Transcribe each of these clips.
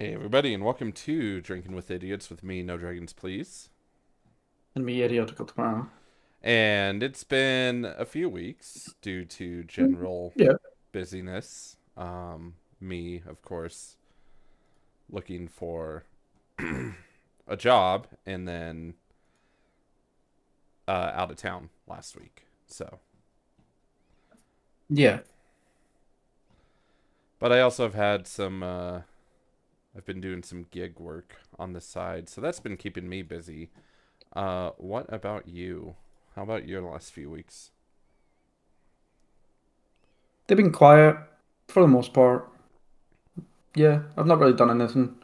Hey everybody, and welcome to Drinking with Idiots with me, No Dragons Please. And be idiotical tomorrow. And it's been a few weeks due to general Yeah. busyness. Me, of course, looking for a job and then out of town last week. So, Yeah. but I also have had some, I've been doing some gig work on the side, so that's been keeping me busy. What about you? How about your last few weeks? They've been quiet for the most part. Yeah. I've not really done anything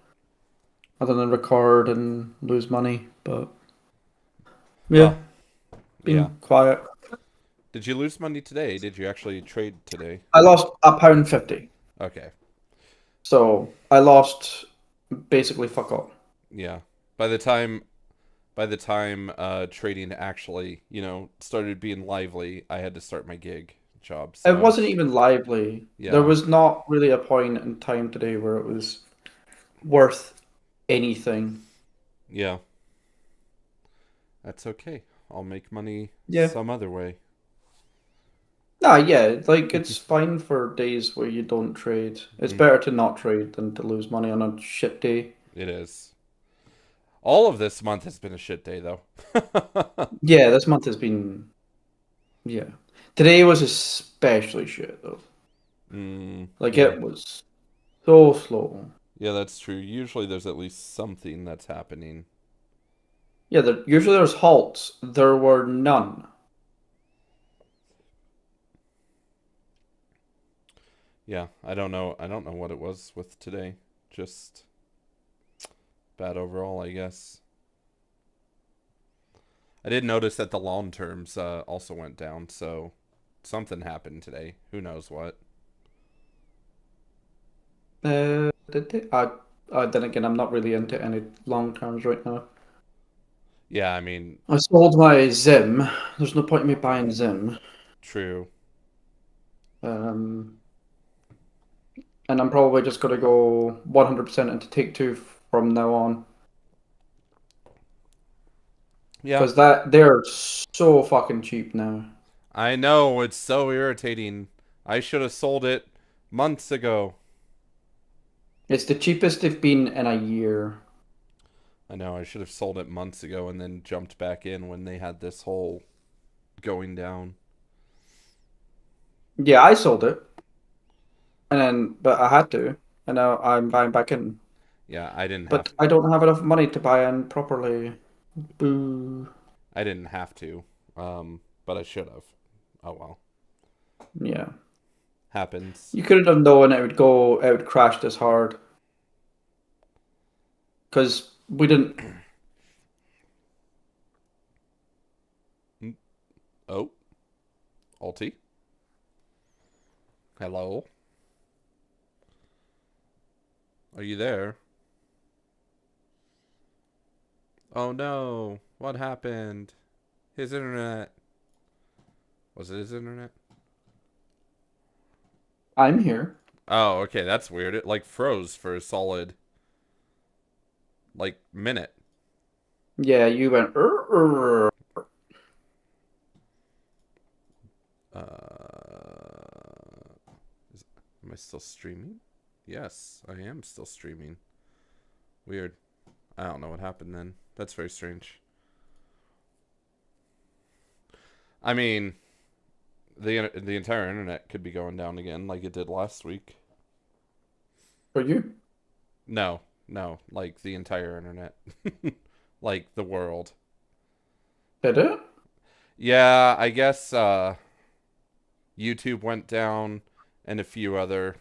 other than record and lose money, but Oh, yeah, yeah. been quiet. Did you lose money today? Did you actually trade today? I lost £1.50. Okay. So I lost basically fuck all. Yeah. By the time by the time trading actually, started being lively, I had to start my gig job. So It I wasn't was even lively. There yeah. was not really a point in time today where it was worth anything. Yeah. That's okay. I'll make money Yeah. some other way. Nah, yeah, like it's fine for days where you don't trade. It's Mm, better to not trade than to lose money on a shit day. it is. All of this month has been a shit day though. Yeah, this month has been, yeah. Today was especially shit though. Like Yeah. it was so slow. Yeah, that's true. Usually there's at least something that's happening. Yeah, usually there's halts. There were none. Yeah, I don't know. I don't know what it was with today. Just bad overall, I guess. I did notice that the long terms also went down, so something happened today. Who knows what? Did they? Then again, I'm not really into any long terms right now. Yeah, I mean, I sold my Zim. There's no point in me buying Zim. true. Um, and I'm probably just gonna go 100% into Take Two from now on. Yeah, Because they're so fucking cheap now. I know it's so irritating. I should have sold it months ago. It's the cheapest they've been in a year. I know I should have sold it months ago and then jumped back in when they had this whole going down. Yeah, I sold it, and then but I had to, and now I'm buying back in. Yeah, I didn't have But I don't have enough money to buy in properly. Boo. I didn't have to. But I should have. Oh well. Yeah, Happens. you couldn't have known it would crash this hard because we didn't. Mm, oh, Alti. Hello. Are you there? Oh no. What happened? His internet. Was it his internet? I'm here. Oh, okay, that's weird. It like froze for a solid like minute. Yeah, you went. Is, am I still streaming? Yes, I am still streaming. Weird. I don't know what happened then. That's very strange. I mean, the entire internet could be going down again like it did last week. For you. No, no, like the entire internet. Like the world. Did it? Yeah, I guess YouTube went down and a few other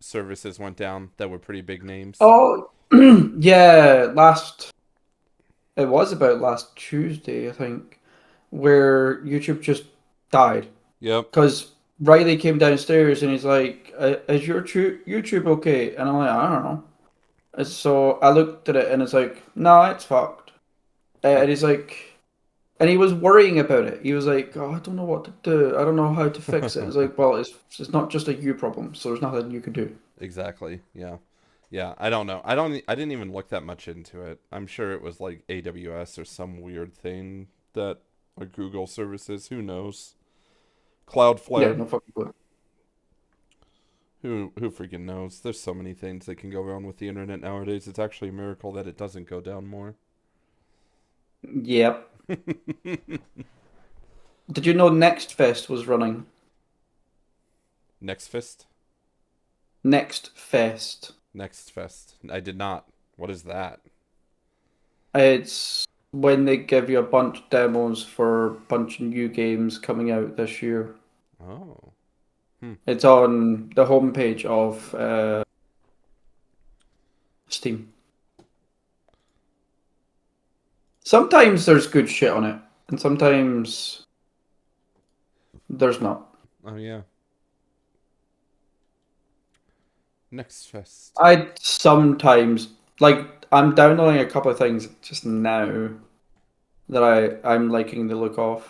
services went down that were pretty big names. Oh, yeah. It was about last Tuesday, I think, where YouTube just died. Yep. Because Riley came downstairs and he's like, "Is your YouTube okay?" And I'm like, "I don't know." And so I looked at it and it's like, "No, it's fucked." And he's like, and he was worrying about it. He was like, "Oh, I don't know what to do. I don't know how to fix it." It's like, "Well, it's not just a you problem, so there's nothing you can do." Exactly. Yeah. Yeah, I don't know. I didn't even look that much into it. I'm sure it was like AWS or some weird thing that a Google services. Who knows? Yeah, Cloudflare. no fucking clue. Who freaking knows? There's so many things that can go wrong with the internet nowadays. It's actually a miracle that it doesn't go down more. Yep. Did you know Next Fest was running? Next Fist? Next Fest. Next Fest. I did not. What is that? It's when they give you a bunch of demos for a bunch of new games coming out this year. Oh. It's on the homepage of Steam. Sometimes there's good shit on it, and sometimes there's not. Oh yeah. Next Fest. I sometimes like I'm downloading a couple of things just now that I'm liking the look of.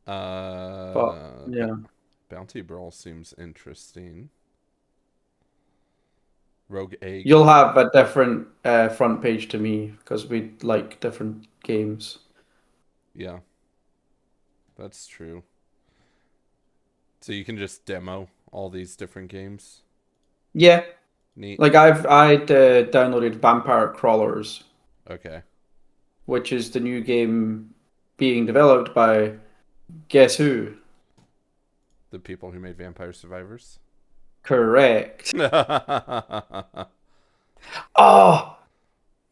But yeah, Bounty Brawl seems interesting. Rogue Egg. you'll have a different front page to me because we like different games. Yeah, that's true. So you can just demo all these different games. Yeah, Neat. like I downloaded Vampire Crawlers, Okay. which is the new game being developed by guess who? The people who made Vampire Survivors. Correct. Oh,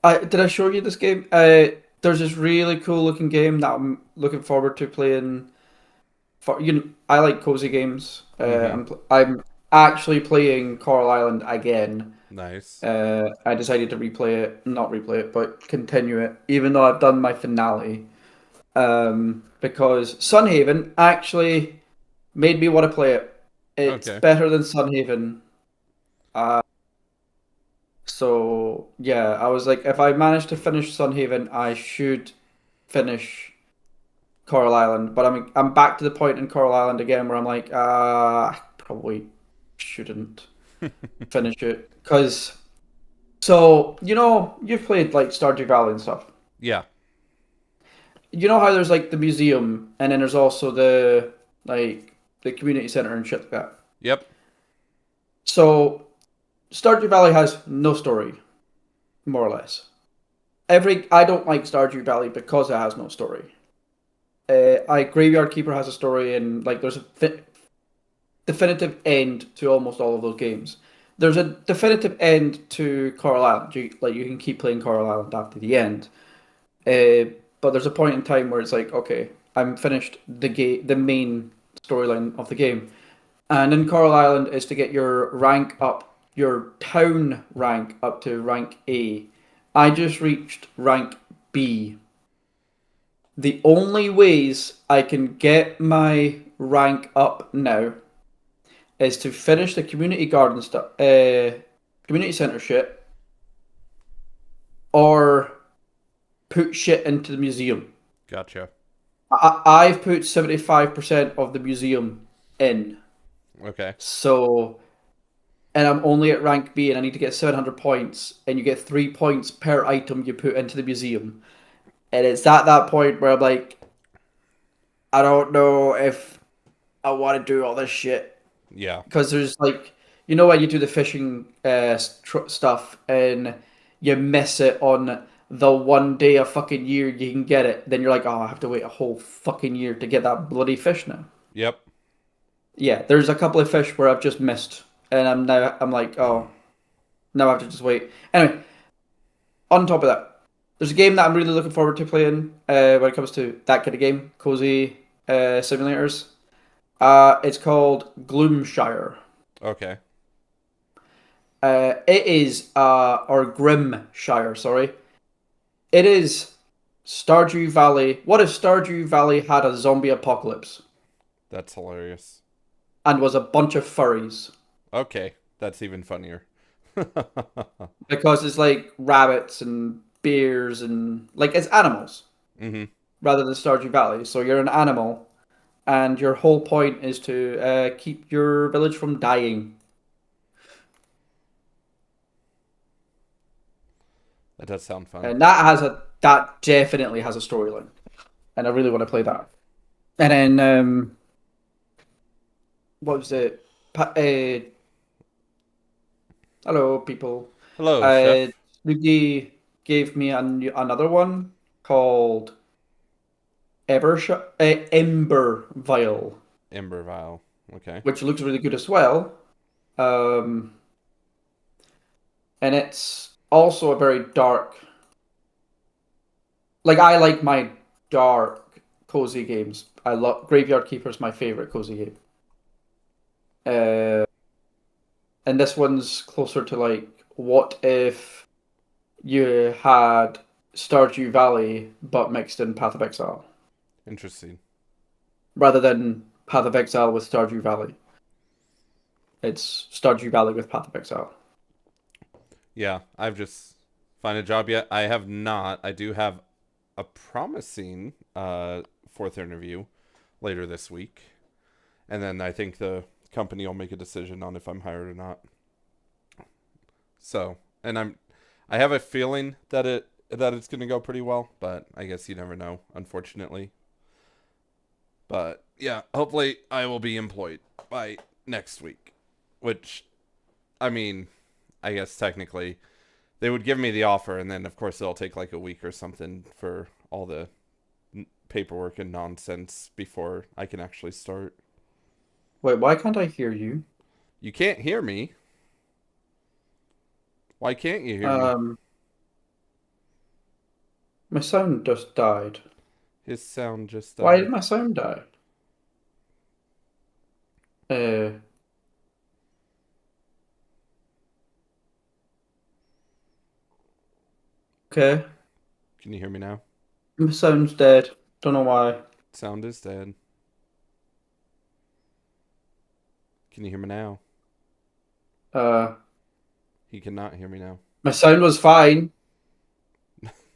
Oh, did I show you this game? There's this really cool looking game that I'm looking forward to playing. For I like cozy games. I'm actually playing Coral Island again. nice. I decided to not replay it, but continue it, even though I've done my finale. Because Sunhaven actually made me want to play it. It's Okay. better than Sunhaven. So yeah, I was like, if I manage to finish Sunhaven, I should finish Coral Island. But I'm back to the point in Coral Island again where I'm like, I probably shouldn't finish it because. So you've played like Stardew Valley and stuff. Yeah. You know how there's like the museum and then there's also the community center and shit like that. Yep. So Stardew Valley has no story, more or less. I don't like Stardew Valley because it has no story. Graveyard Keeper has a story, and like there's a definitive end to almost all of those games. There's a definitive end to Coral Island. You can keep playing Coral Island after the end, but there's a point in time where it's like, okay, I'm finished the main storyline of the game, and in Coral Island is to get your rank up, your town rank up to rank A. I just reached rank B. The only ways I can get my rank up now is to finish the community garden stuff, community center shit, or put shit into the museum. Gotcha. I've put 75% of the museum in, Okay. so, and I'm only at rank B, and I need to get 700 points, and you get 3 points per item you put into the museum. And it's at that point where I'm like, I don't know if I want to do all this shit. Yeah. Because there's like, when you do the fishing stuff and you miss it on the one day a fucking year you can get it, then you're like, oh, I have to wait a whole fucking year to get that bloody fish now. Yep. Yeah, there's a couple of fish where I've just missed, and I'm like, oh, now I have to just wait. Anyway, on top of that, there's a game that I'm really looking forward to playing when it comes to that kind of game, cozy simulators. It's called Gloomshire. Okay. It is, or Grimshire, sorry. It is Stardew Valley. What if Stardew Valley had a zombie apocalypse That's hilarious. and was a bunch of furries? Okay. That's even funnier. Because it's like rabbits and bears and like it's animals Mm-hmm. rather than Stardew Valley. So you're an animal, and your whole point is to keep your village from dying. That does sound fun. and that definitely has a storyline, and I really want to play that. And then what was it? Hello, people. Hello, Uh, chef. Luigi gave me another one called Emberville, Embervile. Okay. which looks really good as well. Um, and it's also a very dark. Like I like my dark, cozy games. I love Graveyard Keeper is my favorite cozy game. Uh, and this one's closer to like, what if you had Stardew Valley but mixed in Path of Exile Interesting. rather than Path of Exile with Stardew Valley. It's Stardew Valley with Path of Exile. Yeah, I've just find a job yet. I have not. I do have a promising fourth interview later this week, and then I think the company will make a decision on if I'm hired or not. So, and I have a feeling that it's going to go pretty well, but I guess you never know, unfortunately. But yeah, hopefully I will be employed by next week, which I mean, I guess technically they would give me the offer, and then of course it'll take like a week or something for all the paperwork and nonsense before I can actually start. Wait, why can't I hear you? You can't hear me. Why can't you hear me? Um, my sound just died. His sound just Why died. did my sound die? Uh, okay. Can you hear me now? My sound's dead. Don't know why. Sound is dead. Can you hear me now? Uh, He cannot hear me now. my sound was fine,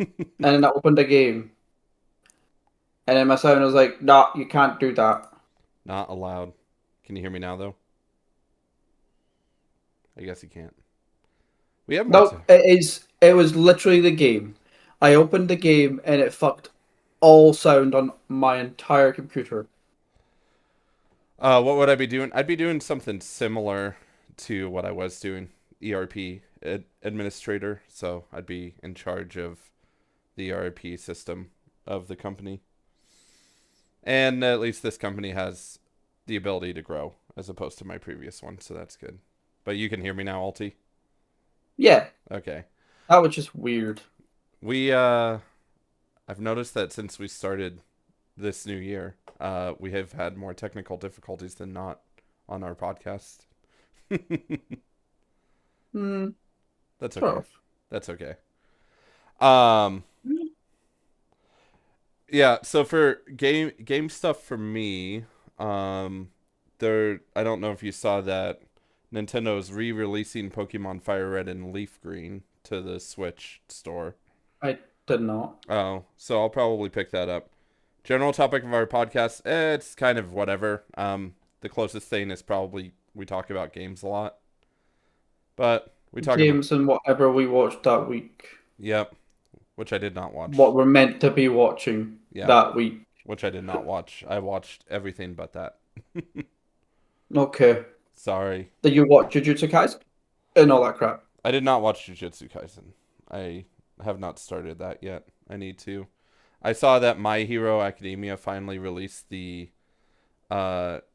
and then I opened a game, and then my sound was like, "Nah, you can't do that." Not allowed. Can you hear me now though? I guess he can't. We have more Nope, to. it is. It was literally the game. I opened the game, and it fucked all sound on my entire computer. What would I be doing? I'd be doing something similar to what I was doing, ERP administrator. So I'd be in charge of the ERP system of the company. And at least this company has the ability to grow as opposed to my previous one, so that's good. But you can hear me now, Alti? Yeah, Okay. that was just weird. We I've noticed that since we started this new year, we have had more technical difficulties than not on our podcast. Hmm, That's sort okay. of. That's okay. Um yeah, so for game stuff for me, I don't know if you saw that Nintendo's re-releasing Pokemon Fire Red and Leaf Green to the Switch store. I did not. Oh, so I'll probably pick that up. General topic of our podcast, it's kind of whatever. The closest thing is probably we talk about games a lot, but we talk about Games and whatever we watched that week. yep, which I did not watch. What we're meant to be watching Yeah, that week. which I did not watch. I watched everything but that. Okay. Sorry, Did you watch Jujutsu Kaisen and all that crap? I did not watch Jujutsu Kaisen. I have not started that yet. I need to. I saw that My Hero Academia finally released the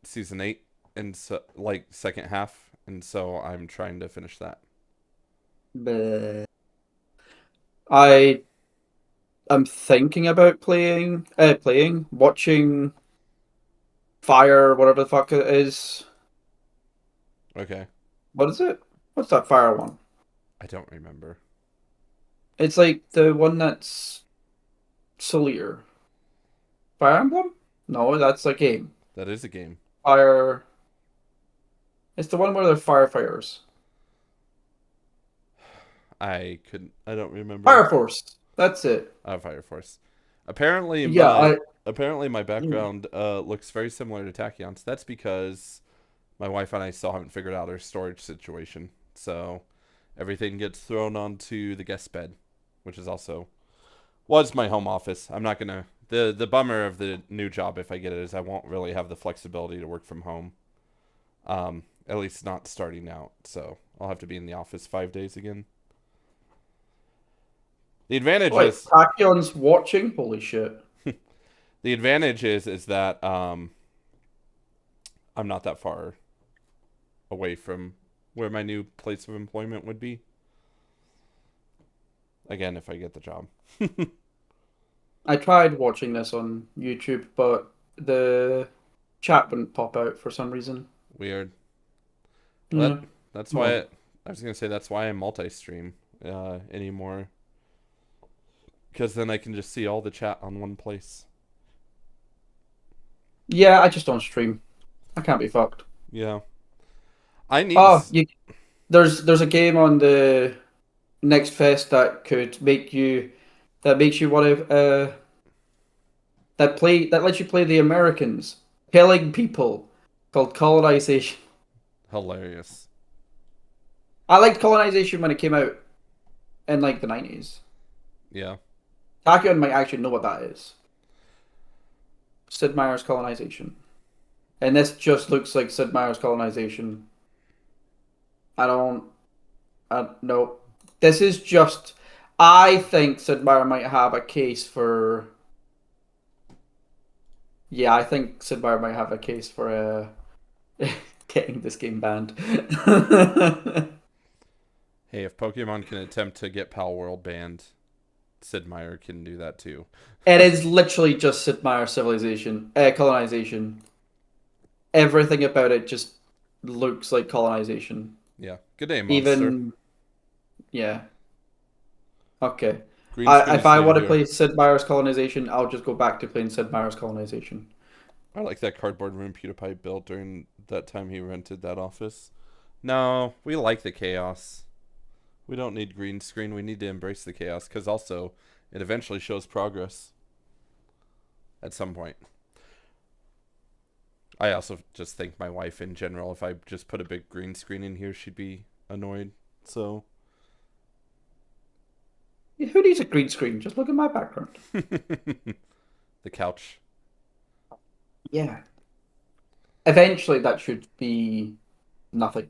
season 8 and so, like second half, and so I'm trying to finish that. Bleh. I am thinking about watching Fire, whatever the fuck it is. Okay. What is it? What's that Fire one? I don't remember. It's like the one that's Solier. Fire Emblem? No, that's a game. That is a game. Fire. It's the one where they're firefighters. I don't remember. Fire Force. That's it. Fire Force. Apparently Yeah, my I. apparently my Mm. background looks very similar to Tachyon's. That's because my wife and I still haven't figured out our storage situation. So everything gets thrown onto the guest bed. which is also was my home office. I'm not gonna the bummer of the new job if I get it is I won't really have the flexibility to work from home. At least not starting out. So I'll have to be in the office 5 days again. The advantage Wait, is Tachyon's watching? Holy shit. the advantage is that I'm not that far away from where my new place of employment would be. Again, if I get the job. I tried watching this on YouTube, but the chat wouldn't pop out for some reason. Weird. Yeah. That's why I was gonna say that's why I multi-stream anymore. Because then I can just see all the chat on one place. Yeah, I just don't stream. I can't be fucked. Yeah. I need. Oh, there's a game on the Next Fest that could make you that makes you want to that lets you play the Americans killing people called Colonization. Hilarious. I liked Colonization when it came out in like the 90s. Yeah. Tachyon might actually know what that is. Sid Meier's Colonization. And this just looks like Sid Meier's Colonization. No. This is just, I think Sid Meier might have a case for, yeah, I think Sid Meier might have a case for getting this game banned. Hey, if Pokemon can attempt to get Pal World banned, Sid Meier can do that too. It is literally just Sid Meier's colonization. Everything about it just looks like colonization. Yeah. Good day, monster. Yeah. Okay. Green screen If I is want to new play here. Sid Meier's Colonization, I'll just go back to playing Sid Meier's Colonization. I like that cardboard room PewDiePie built during that time he rented that office. No, we like the chaos. We don't need green screen. We need to embrace the chaos because also it eventually shows progress at some point. I also just think my wife in general, if I just put a big green screen in here, she'd be annoyed. So Yeah, who needs a green screen? Just look at my background. the couch. Yeah. Eventually, that should be nothing.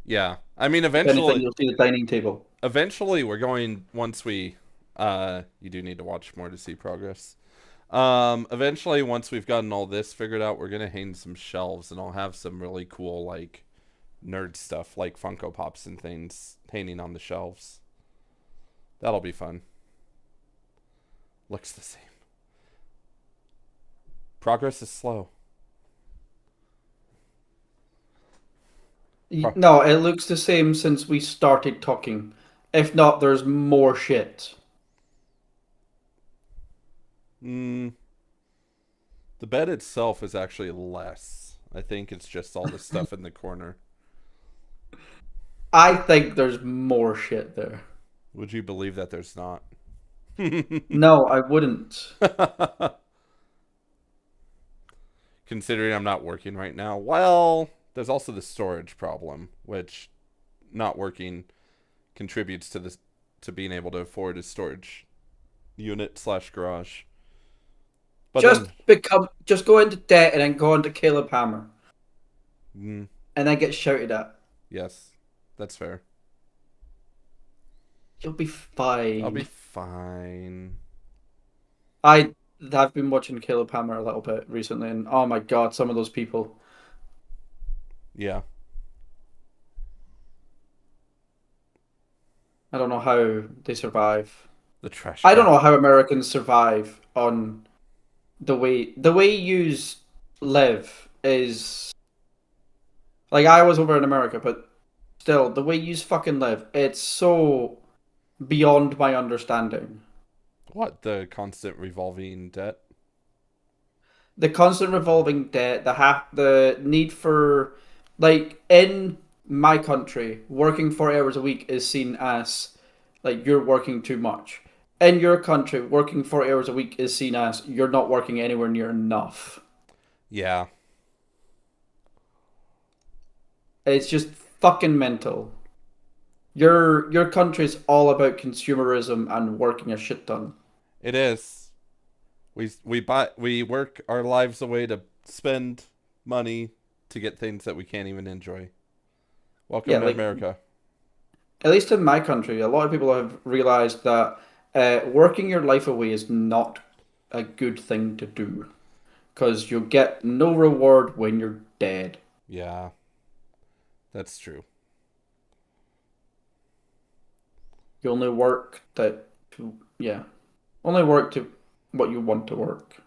Yeah. I mean, If anything, eventually you'll see the dining table. we're going once we you do need to watch more to see progress. Eventually once we've gotten all this figured out, we're gonna hang some shelves and I'll have some really cool like nerd stuff like Funko Pops and things hanging on the shelves. That'll be fun. Looks the same. Progress is slow. No, it looks the same since we started talking. If not, there's more shit. The bed itself is actually less. I think it's just all the stuff in the corner. I think there's more shit there. Would you believe that there's not? No, I wouldn't. Considering I'm not working right now. Well, there's also the storage problem, which not working contributes to this to being able to afford a storage unit / garage. But Just go into debt and then go into Caleb Hammer. then, And then get shouted at. yes, that's fair. You'll be fine. I'll be fine. I've been watching Caleb Hammer a little bit recently, and oh my god, some of those people. Yeah. I don't know how they survive. The trash. I don't know how Americans survive on the way you live is like I was over in America, but still the way you fucking live, it's so beyond my understanding. What, the constant revolving debt? The constant revolving debt, the need for like in my country, working 4 hours a week is seen as like you're working too much. In your country, working 4 hours a week is seen as you're not working anywhere near enough. Yeah. It's just fucking mental. Your country's all about consumerism and working a shit ton. It is. We work our lives away to spend money to get things that we can't even enjoy. Yeah, Welcome to like America. at least in my country, a lot of people have realized that working your life away is not a good thing to do because you'll get no reward when you're dead. Yeah, that's true. You only work that to, yeah, only work to what you want to work.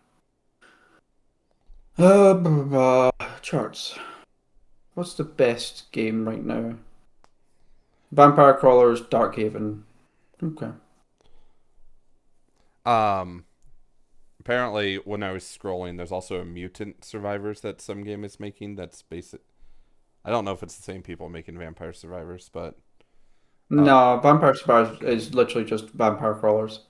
Charts. What's the best game right now? Vampire Crawlers, Darkhaven. Okay. Um, Apparently when I was scrolling, there's also a Mutant Survivors that some game is making. That's basic. I don't know if it's the same people making Vampire Survivors, but uh, No, Vampire Survivors is literally just Vampire Crawlers.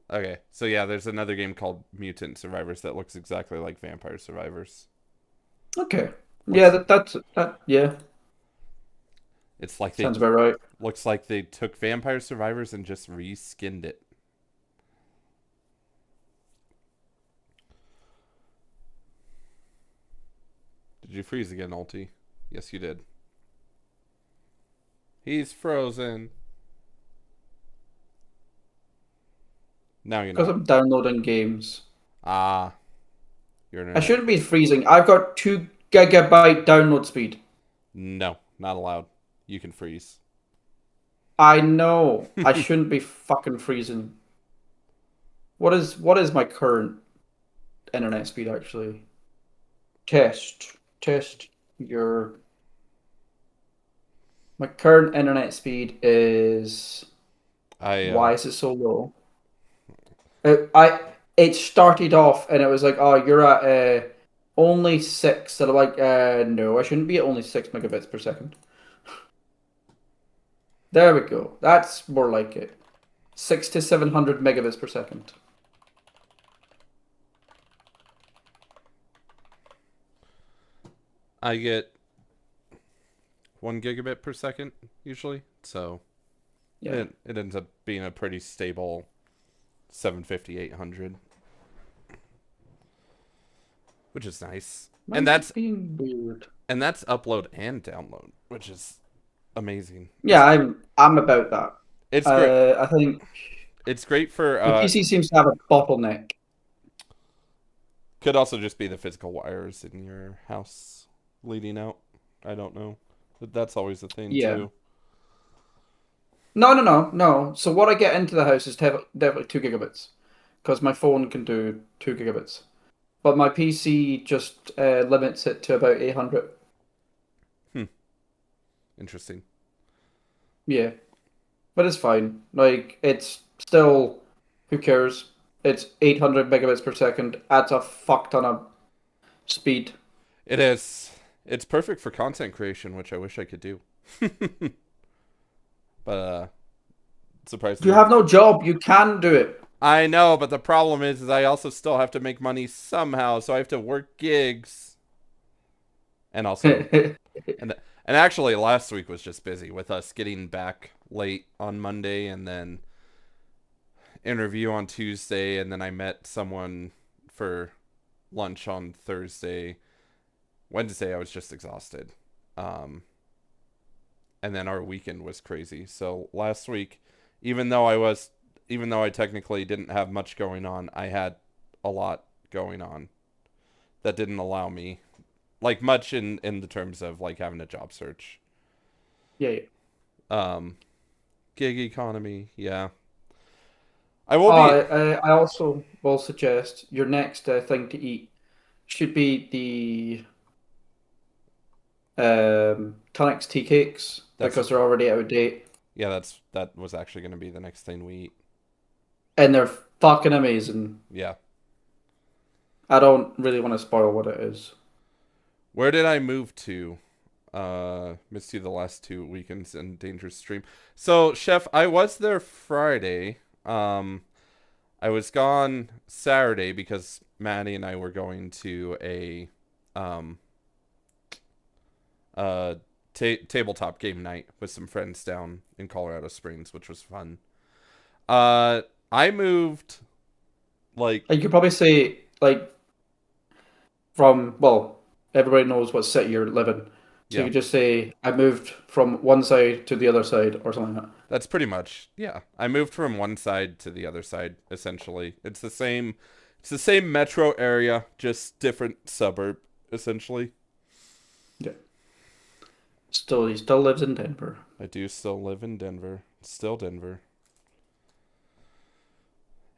okay. So yeah, there's another game called Mutant Survivors that looks exactly like Vampire Survivors. Okay. Yeah, Looks yeah, it's like they sounds about right. looks like they took Vampire Survivors and just reskinned it. Did you freeze again, Ulti? Yes, you did. He's frozen. Now you're Because not. I'm downloading games. Ah, your I internet. shouldn't be freezing. I've got 2 GB download speed. No, not allowed. You can freeze. I know. I shouldn't be fucking freezing. What is my current internet speed actually? Test your my current internet speed is I why is it so low? It started off and it was like, oh, you're at only 6. And I'm like, no, I shouldn't be at only 6 megabits per second. There we go. That's more like it. 6 to 700 megabits per second. I get 1 gigabit per second usually, so Yeah. it ends up being a pretty stable 750, 800, which is nice. And Mine's that's being weird. upload and download, which is amazing. Yeah, I'm about that. It's great. I think It's great for my PC seems to have a bottleneck. could also just be the physical wires in your house leading out. I don't know. But that's always a thing Yeah. too. No. So what I get into the house is definitely 2 gigabits, because my phone can do 2 gigabits, but my PC just limits it to about 800. Hmm. Interesting. Yeah, but it's fine. Like it's still, who cares? It's 800 megabits per second. Adds a fuck ton of speed. It is. It's perfect for content creation, which I wish I could do. But If you surprisingly, have no job, you can do it. I know. But the problem is I also still have to make money somehow, so I have to work gigs, and also, and and actually, last week was just busy with us getting back late on Monday, and then interview on Tuesday, and then I met someone for lunch on Thursday. Wednesday, I was just exhausted. Um, and then our weekend was crazy. So last week, even though I was, even though I technically didn't have much going on, I had a lot going on that didn't allow me, like much in the terms of like having a job search. Yeah. Um, Gig economy, yeah. I will be. I also will suggest your next thing to eat should be the Tunix tea cakes That's because they're already out of date yeah. That was actually going to be the next thing we eat. and they're fucking amazing. Yeah. I don't really want to spoil what it is. Where did I move to? Missed you the last 2 weekends in Dangerous Stream. So, Chef, I was there Friday. I was gone Saturday because Maddie and I were going to a um uh tabletop game night with some friends down in Colorado Springs, which was fun. I moved like You could probably say like from well, everybody knows what city you're living. So you yeah, could just say I moved from one side to the other side or something like that. that's pretty much yeah. I moved from one side to the other side essentially. It's the same. It's the same metro area, just different suburb essentially. Yeah. Still, he still lives in Denver. I do still live in Denver. Still Denver.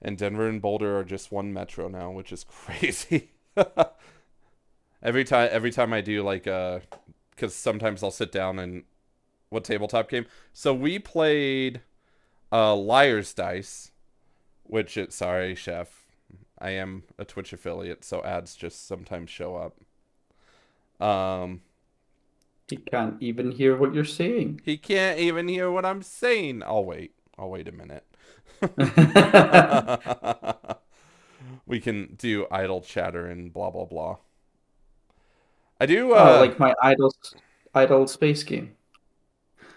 And Denver and Boulder are just one metro now, which is crazy. Every time I do like cuz sometimes I'll sit down and what tabletop game? So we played Liar's Dice, which it sorry, chef. I am a Twitch affiliate, so ads just sometimes show up. Um He can't even hear what you're saying. he can't even hear what I'm saying. I'll wait. I'll wait a minute. We can do idle chatter and blah blah blah. I do Oh, like my idle space game.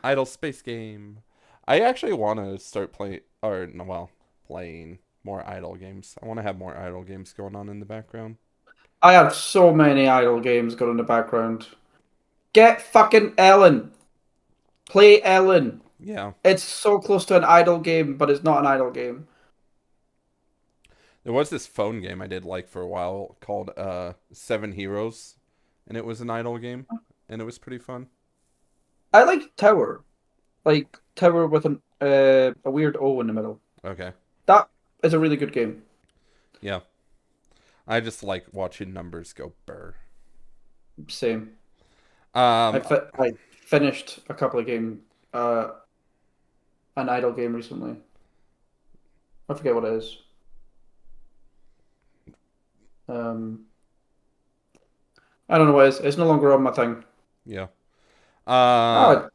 idle space game. I actually want to start playing or no, well, playing more idle games. I want to have more idle games going on in the background. I have so many idle games going in the background. Get fucking Ellen. Play Ellen. Yeah. It's so close to an idle game, but it's not an idle game. There was this phone game I did like for a while called Seven Heroes, and it was an idle game, and it was pretty fun. I like Tower. Like Tower with a weird O in the middle. Okay. That is a really good game. Yeah. I just like watching numbers go burr. Same. Um I finished a couple of game an idle game recently. I forget what it is. Um, I don't know what it is. It's no longer on my thing. yeah. Oh,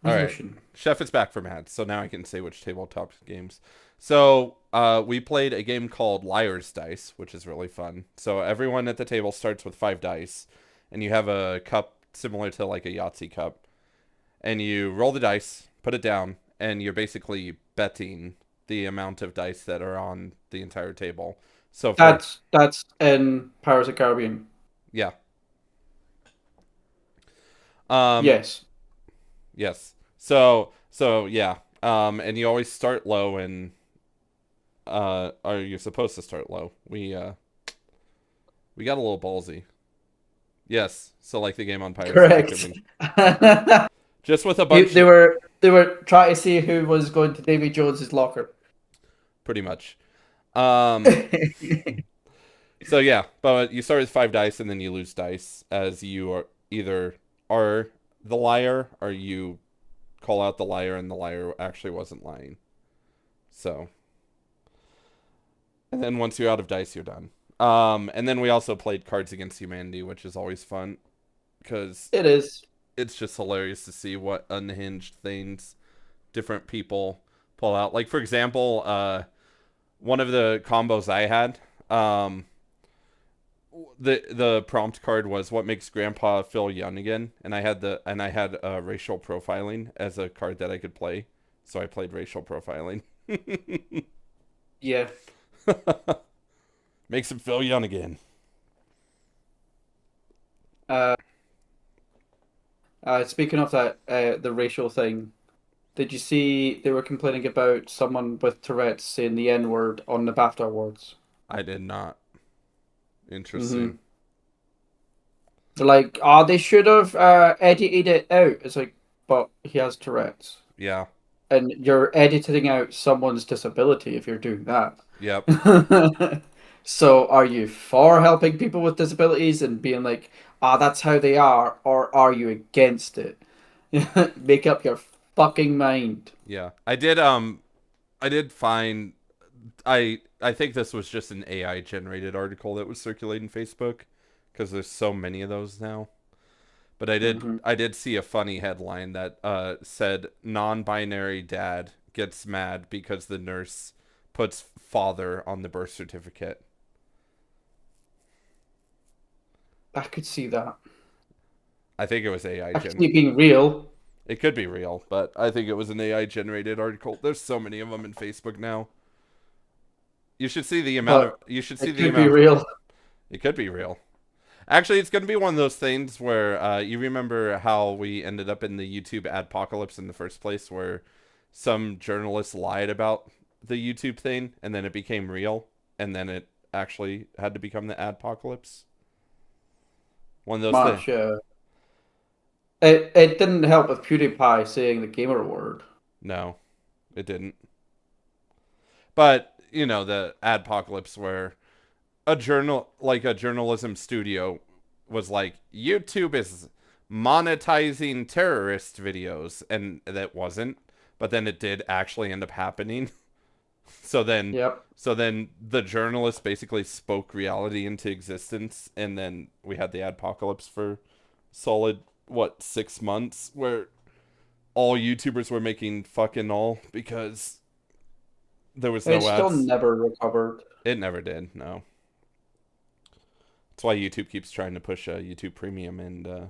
All right. resolution. Chef is back from ads, so now I can say which tabletop games. So we played a game called Liar's Dice, which is really fun. So everyone at the table starts with 5 dice, and you have a cup similar to like a Yahtzee cup, and you roll the dice, put it down, and you're basically betting the amount of dice that are on the entire table. So for That's in Pirates of the Caribbean. yeah, um, Yes. yes. So yeah, and you always start low and or you're supposed to start low. We got a little ballsy. Yes, so like the game on Pirates of the Correct. Caribbean. Just with a bunch They were trying to see who was going to Davy Jones's locker. pretty much. So yeah, but you start with 5 dice and then you lose dice as you are either are the liar or you call out the liar and the liar actually wasn't lying. So, and then once you're out of dice, you're done. And then we also played Cards Against Humanity, which is always fun because It is. it's just hilarious to see what unhinged things different people pull out. Like for example, one of the combos I had, the prompt card was what makes grandpa feel young again, and I had racial profiling as a card that I could play, so I played racial profiling. Yeah. Makes him feel young again. Uh, Speaking of that, the racial thing, did you see they were complaining about someone with Tourette's saying the N word on the BAFTA Awards? I did not. hmm Interesting. They're like, oh, they should have edited it out. It's like, but he has Tourette's. Yeah. And you're editing out someone's disability if you're doing that. Yep. So are you for helping people with disabilities and being like, ah, that's how they are, or are you against it? Make up your fucking mind. Yeah. I did find I think this was just an AI generated article that was circulating Facebook because there's so many of those now. But hmm I did see a funny headline that said non-binary dad gets mad because the nurse puts father on the birth certificate. I could see that. I think it was AI Actually being real. It could be real, but I think it was an AI generated article. There's so many of them in Facebook now. You should see the amount of. But You should see it the could be amount. real. It could be real. Actually, it's going to be one of those things where you remember how we ended up in the YouTube adpocalypse in the first place, where some journalists lied about the YouTube thing, and then it became real, and then it actually had to become the adpocalypse. One of those things. Much. It didn't help with PewDiePie saying the gamer word. No, it didn't. But you know the adpocalypse where a journalism studio was like, YouTube is monetizing terrorist videos, and that wasn't, but then it did actually end up happening. so then Yep. so then the journalist basically spoke reality into existence, and then we had the adpocalypse for solid 6 months where all YouTubers were making fucking all because there was no It still ads. never recovered. It never did, no. That's why YouTube keeps trying to push YouTube Premium and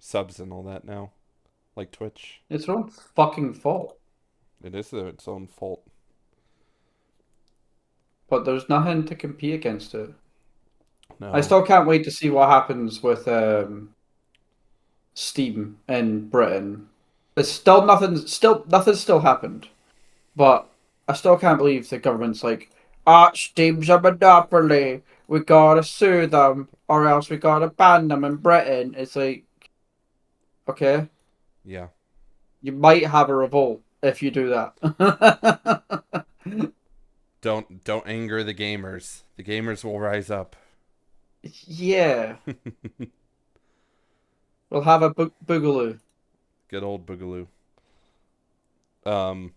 subs and all that now, like Twitch. It's their own fucking fault. It is its own fault. But there's nothing to compete against it. No. I still can't wait to see what happens with Steam in Britain. It's still nothing's still happened. But I still can't believe the government's like, Steam's a monopoly. We gotta sue them, or else we gotta ban them in Britain. It's like, okay, Yeah. you might have a revolt if you do that. Don't anger the gamers. The gamers will rise up. Yeah, we'll have a boogaloo. Good old Boogaloo. Um,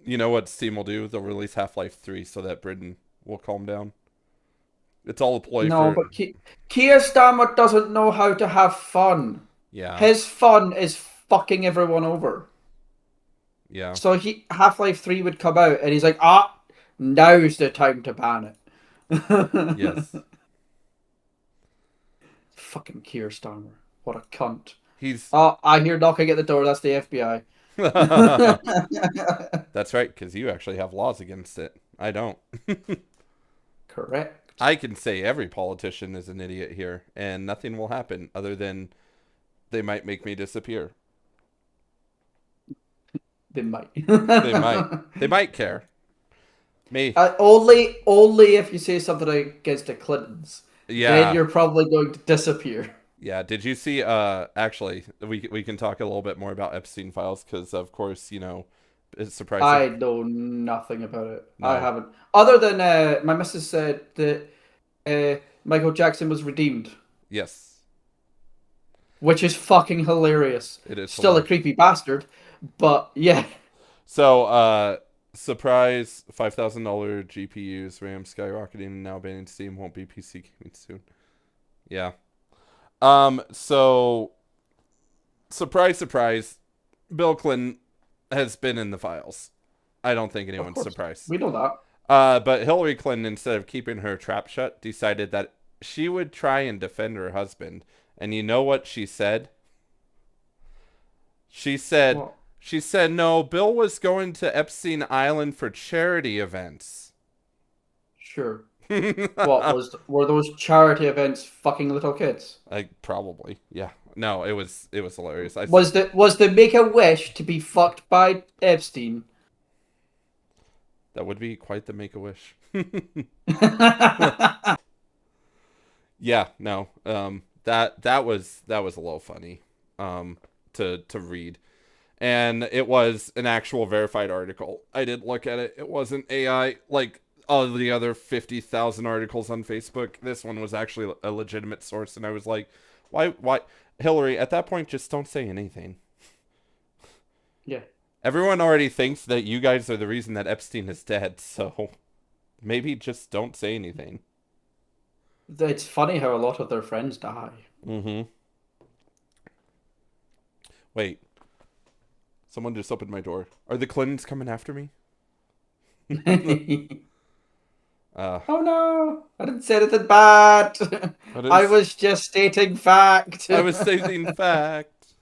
you know what Steam will do? They'll release Half-Life 3 so that Britain will calm down. It's all a ploy No, for... but Keir Starmer doesn't know how to have fun. Yeah. His fun is fucking everyone over. Yeah. So Half-Life 3 would come out and he's like, now's the time to ban it. Yes. Fucking Keir Starmer. What a cunt. He's... I hear knocking at the door, that's the FBI. That's right, because you actually have laws against it. I don't. Correct. I can say every politician is an idiot here, and nothing will happen other than they might make me disappear. They might. They might. They might care. Me. Only if you say something against the Clintons. Yeah. Then you're probably going to disappear. Yeah. Did you see? Actually, we can talk a little bit more about Epstein files because, of course, you know, it's surprising. I know nothing about it. No. I haven't. Other than my missus said that Michael Jackson was redeemed. Yes. Which is fucking hilarious. It is still hilarious. a creepy bastard, but yeah. So, surprise! $5,000 GPUs, RAM skyrocketing, and now banning Steam. Won't be PC gaming soon. Yeah. So, surprise! Bill Clinton has been in the files. I don't think anyone's surprised. We know that. But Hillary Clinton, instead of keeping her trap shut, decided that she would try and defend her husband. And you know what she said? She said, What? no, Bill was going to Epstein Island for charity events. Sure. Were those charity events fucking little kids? Probably, yeah. No, it was hilarious. Was the Make-A-Wish to be fucked by Epstein? That would be quite the Make-A-Wish. Yeah, no. That was a little funny to read. And it was an actual verified article. I did look at it. It wasn't AI like all the other 50,000 articles on Facebook. This one was actually a legitimate source, and I was like, why Hillary, at that point just don't say anything. Yeah. Everyone already thinks that you guys are the reason that Epstein is dead, so maybe just don't say anything. It's funny how a lot of their friends die. Mm-hmm. Wait. Someone just opened my door. Are the Clintons coming after me? Oh no, I didn't say anything bad. I I didn't. was just stating fact. I was stating fact.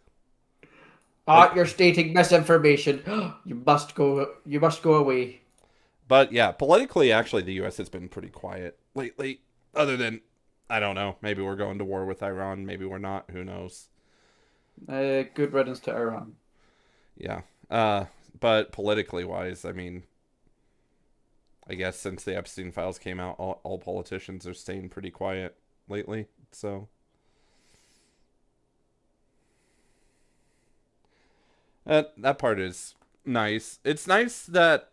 Ah, you're stating misinformation. You must go. You must go away. But yeah, politically, actually, the U.S. has been pretty quiet lately. Other than, I don't know, maybe we're going to war with Iran, maybe we're not. Who knows? Good riddance to Iran. Yeah. Uh, but politically wise, I mean, I guess since the Epstein files came out, all politicians are staying pretty quiet lately. So that part is nice. It's nice that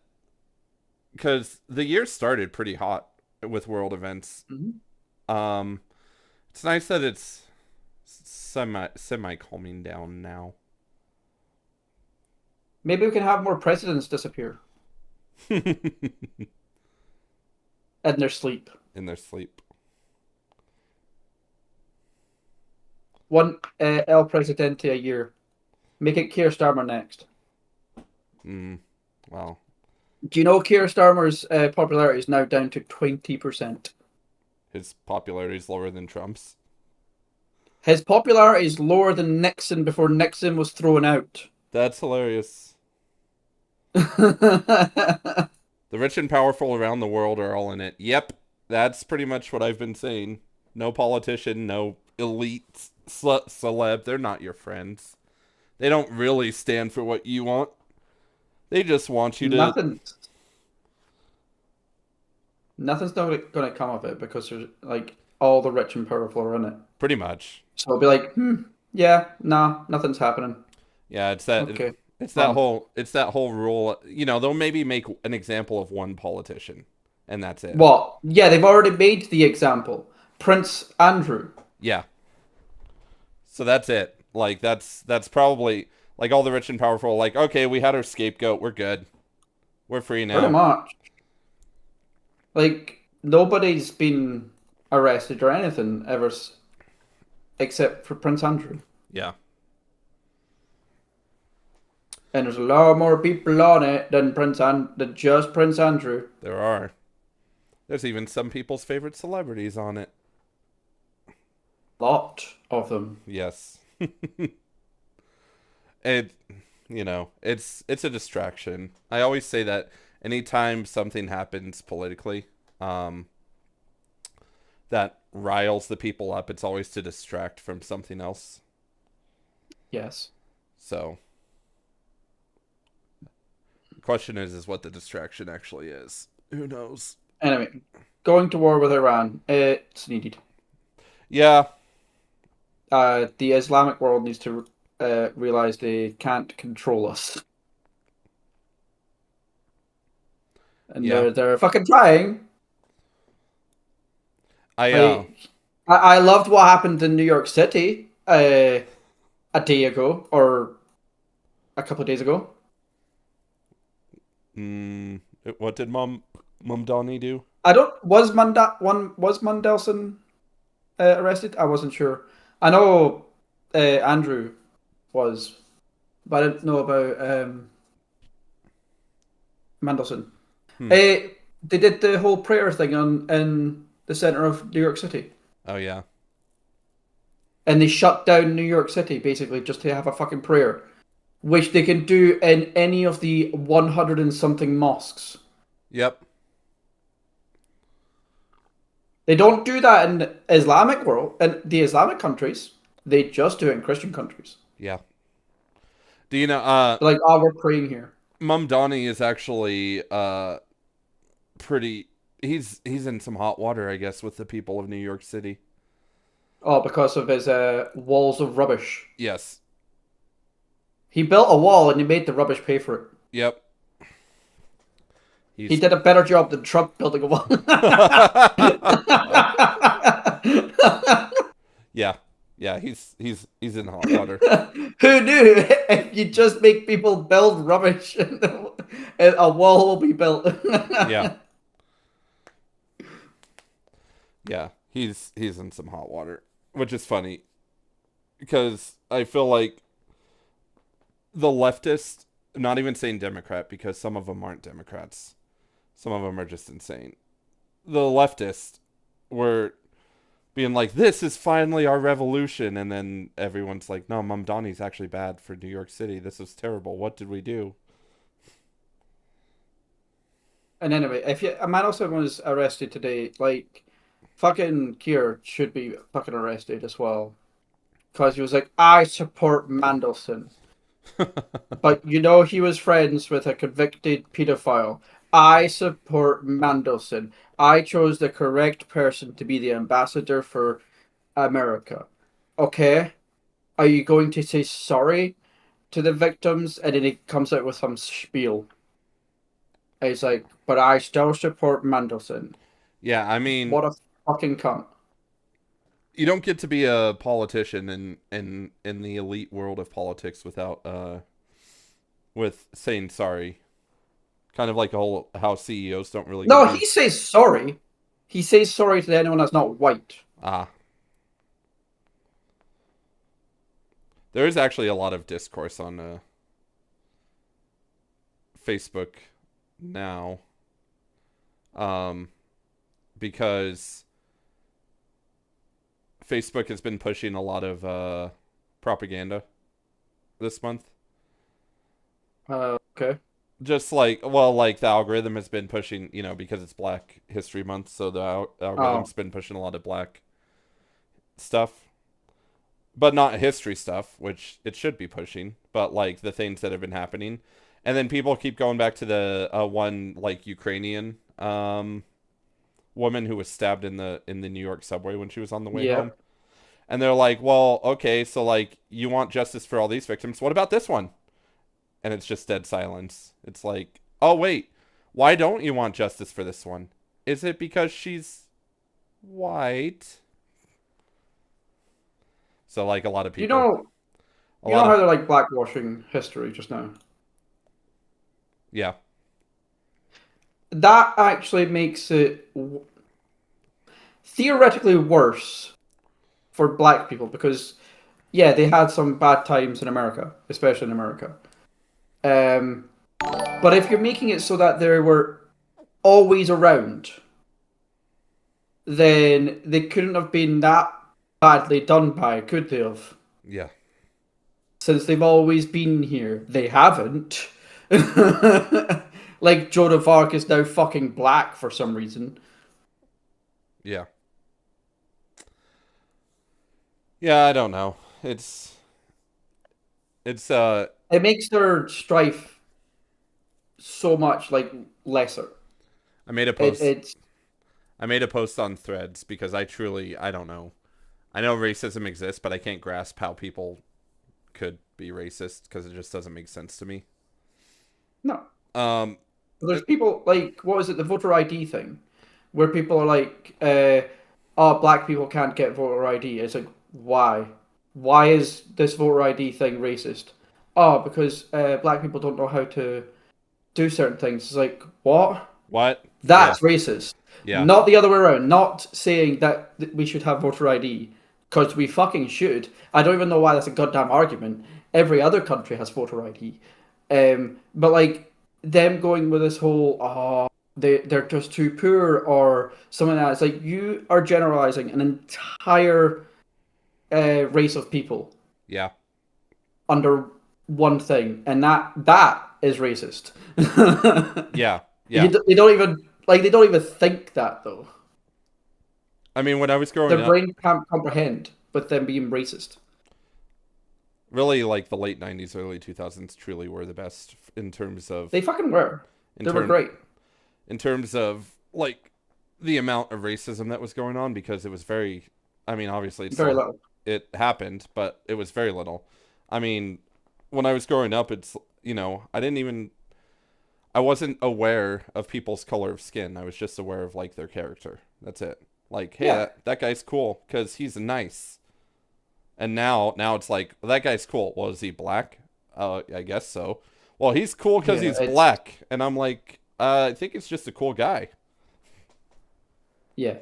because the year started pretty hot with world events. Mhm. Um, it's nice that it's semi calming down now. Maybe we can have more presidents disappear In in their sleep. their sleep. One El Presidente a year. Make it Keir Starmer next. Mm, well, Do you know Keir Starmer's popularity is now down to 20%? his popularity is lower than Trump's. His popularity is lower than Nixon before Nixon was thrown out. That's hilarious. The rich and powerful around the world are all in it. Yep, that's pretty much what I've been saying. No politician, no elite celeb. They're not your friends. They don't really stand for what you want. They just want you to. Nothing. Nothing's not going to come of it because there's like all the rich and powerful are in it. Pretty much. So I'll be like, yeah, nah, nothing's happening. Yeah, it's that. Okay. It's that whole. It's that whole rule. You know, they'll maybe make an example of one politician, and that's it. What? Yeah, they've already made the example. Prince Andrew. Yeah. So that's it. Like that's probably like all the rich and powerful. Are like, okay, we had our scapegoat. We're good. We're free Pretty now. much. Like, nobody's been arrested or anything ever except for Prince Andrew. Yeah. And there's a lot more people on it than than just Prince Andrew. There are. There's even some people's favorite celebrities on it. Lot of them. Yes. it it's a distraction. I always say that anytime something happens politically, that riles the people up, it's always to distract from something else. Yes. So the question is what the distraction actually is. Who knows? Anyway, going to war with Iran, it's needed. Yeah. The Islamic world needs to realize they can't control us. And Yeah. they're fucking trying. I loved what happened in New York City a day ago or a couple of days ago. What did Mom Donnie do? I don't was Mandelson arrested? I wasn't sure. I know Andrew was, but I didn't know about Mandelson. They did the whole prayer thing in the center of New York City. Oh yeah. And they shut down New York City basically just to have a fucking prayer, which they can do in any of the 100 and something mosques. Yep. They don't do that in the Islamic world, in the Islamic countries. They just do it in Christian countries. Yeah. Do you know They're like, oh, we're praying here. Mum Donnie is actually pretty he's in some hot water, I guess, with the people of New York City. Oh, because of his walls of rubbish. Yes. He built a wall and he made the rubbish pay for it. Yep. He did a better job than Trump building a wall. Yeah. Yeah, he's in hot water. Who knew if you just make people build rubbish, a wall will be built. Yeah. Yeah, he's in some hot water, which is funny because I feel like the leftist, not even saying Democrat because some of them aren't Democrats. Some of them are just insane. the leftists were being like, "This is finally our revolution," and then everyone's like, "No, Mamdani's actually bad for New York City. This is terrible. What did we do?" And anyway, if you, a man also was arrested today, like fucking Kier should be fucking arrested as well because he was like, I support Mandelson, but you know he was friends with a convicted pedophile. I support Mandelson. I chose the correct person to be the ambassador for America. Okay, are you going to say sorry to the victims? And then he comes out with some spiel. And he's like, but I still support Mandelson. Yeah, I mean, What a fucking cunt. you don't get to be a politician in the elite world of politics without with saying sorry. Kind of like a whole how CEOs don't really get No, to. he says sorry. He says sorry to anyone that's not white. Ah, there is actually a lot of discourse on Facebook now, um, because Facebook has been pushing a lot of propaganda this month. Okay. Just like, well, like the algorithm has been pushing, because it's Black History Month, so the Oh, algorithm's been pushing a lot of black stuff, but not history stuff, which it should be pushing, but like the things that have been happening. And then people keep going back to the one like Ukrainian woman who was stabbed in the New York subway when she was on the way yeah. home. And they're like, "Well, okay, so like you want justice for all these victims. What about this one?" And it's just dead silence. It's like, "Oh, wait. Why don't you want justice for this one? Is it because she's white?" So like a lot of You people, know, a you know lot how of they're like blackwashing history just now. yeah. That actually makes it theoretically worse for black people because, yeah, they had some bad times in America, especially in America. Um, but if you're making it so that they were always around, then they couldn't have been that badly done by, could they have? Yeah. Since they've always been here. They haven't. Like Joan of Arc is now fucking black for some reason. Yeah. Yeah, I don't know. It's It makes their strife so much like lesser. I made a It, post it's I made a post on Threads because I don't know. I know racism exists, but I can't grasp how people could be racist because it just doesn't make sense to me. no. Um There's people like what is it, the voter ID thing, where people are like, "Oh, black people can't get voter ID." It's like, why? Why is this voter ID thing racist? Oh, because black people don't know how to do certain things. It's like, what? what? Yeah. That's racist. Yeah. Not the other way around. Not saying that we should have voter ID, because we fucking should. I don't even know why that's a goddamn argument. Every other country has voter ID. But like them going with this whole, oh, they're just too poor or something like that. It's like you are generalizing an entire race of people Yeah. under one thing, and that is racist. Yeah. You, Yeah. they don't even like they don't even think that though. I mean, when I was growing Their up, brain can't comprehend with them being racist. really like the late 90s, early 2000s truly were the best in terms of They fucking were. in They were term great. in terms of like the amount of racism that was going on because it was very I mean, obviously Very little. it happened, but it was very little. I mean, when I was growing up, I wasn't aware of people's color of skin. I was just aware of like their character. That's it. Like, hey, Yeah, that guy's cool because he's nice. And now it's like, well, that guy's cool. Well, is he black? I guess so. Well, he's cool because yeah. he's It's black, and I'm like, I think it's just a cool guy. yeah.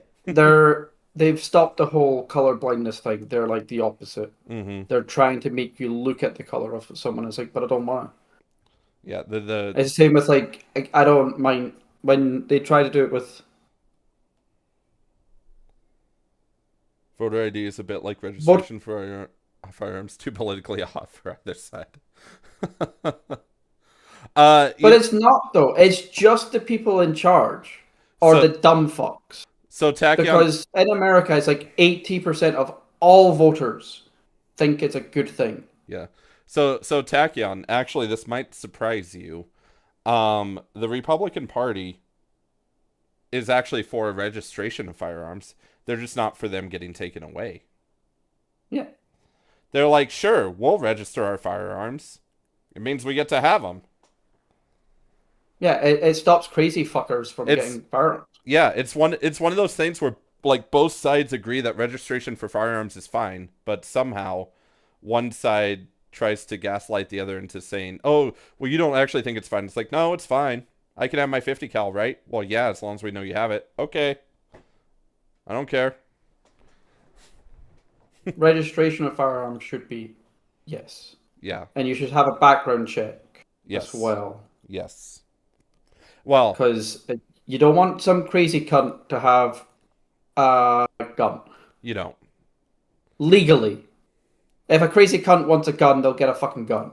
They've stopped the whole color blindness thing. They're like the opposite. Mm-hmm. They're trying to make you look at the color of someone. It's like, but I don't want to. Yeah. The It's the same with like I don't mind when they try to do it with Voter ID is a bit like Vote, registration for firearms, too politically hot for either side. but you, it's not though. It's just the people in charge or so the dumb fucks. so Tachyon, Because in America, it's like 80% of all voters think it's a good thing. yeah. So Tachyon, actually, this might surprise you. The Republican Party is actually for registration of firearms. They're just not for them getting taken away. Yeah. They're like, sure, we'll register our firearms. It means we get to have them. Yeah, it stops crazy fuckers from It's getting firearms. yeah, it's one of those things where like both sides agree that registration for firearms is fine, but somehow one side tries to gaslight the other into saying, "Oh, well, you don't actually think it's fine." It's like, "No, it's fine. I can have my 50 cal, right?" Well, yeah, as long as we know you have it. Okay. I don't care. Registration of firearms should be yes. Yeah. And you should have a background check as Yes. well. Yes. Well, Because you don't want some crazy cunt to have a gun. you don't. Legally. If a crazy cunt wants a gun, they'll get a fucking gun.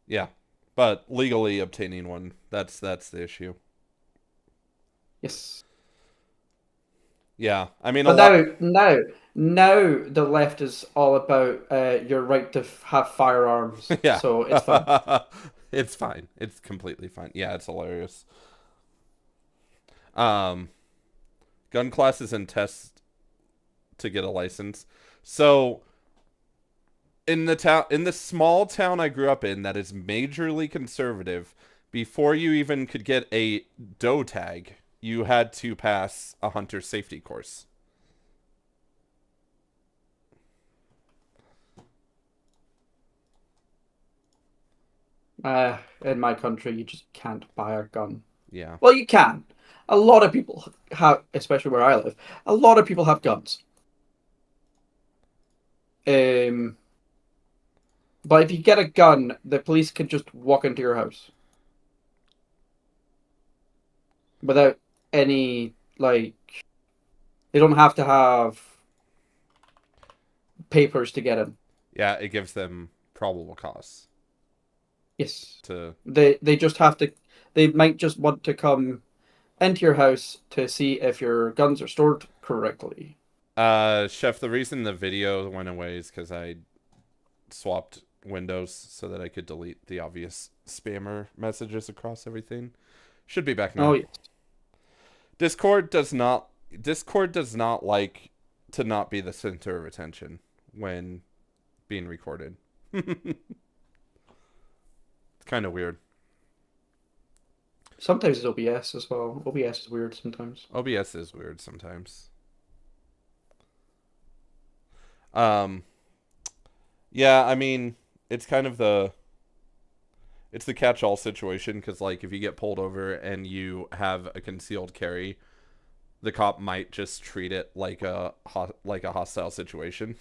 Yeah. But legally obtaining one, that's the issue. Yes. Yeah. I mean, a But lot. now the left is all about your right to have firearms. Yeah. So it's fine. It's fine. It's completely fine. Yeah, it's hilarious. Um, gun classes and tests to get a license. So in the small town I grew up in that is majorly conservative, before you even could get a doe tag, you had to pass a hunter safety course. In my country, you just can't buy a gun. Yeah. Well, you can. A lot of people have, especially where I live, a lot of people have guns. Um, but if you get a gun, the police can just walk into your house without any like. They don't have to have papers to get in. Yeah, it gives them probable cause Yes, to they just have to. They might just want to come into your house to see if your guns are stored correctly. Chef, the reason the video went away is because I swapped Windows so that I could delete the obvious spammer messages across everything. Should be back Oh now. yes. Discord does not like to not be the center of attention when being recorded. It's kind of weird. Sometimes it's OBS as well. OBS is weird sometimes. OBS is weird sometimes. Um, yeah, I mean, it's kind of it's the catch-all situation because, like, if you get pulled over and you have a concealed carry, the cop might just treat it like a hostile situation.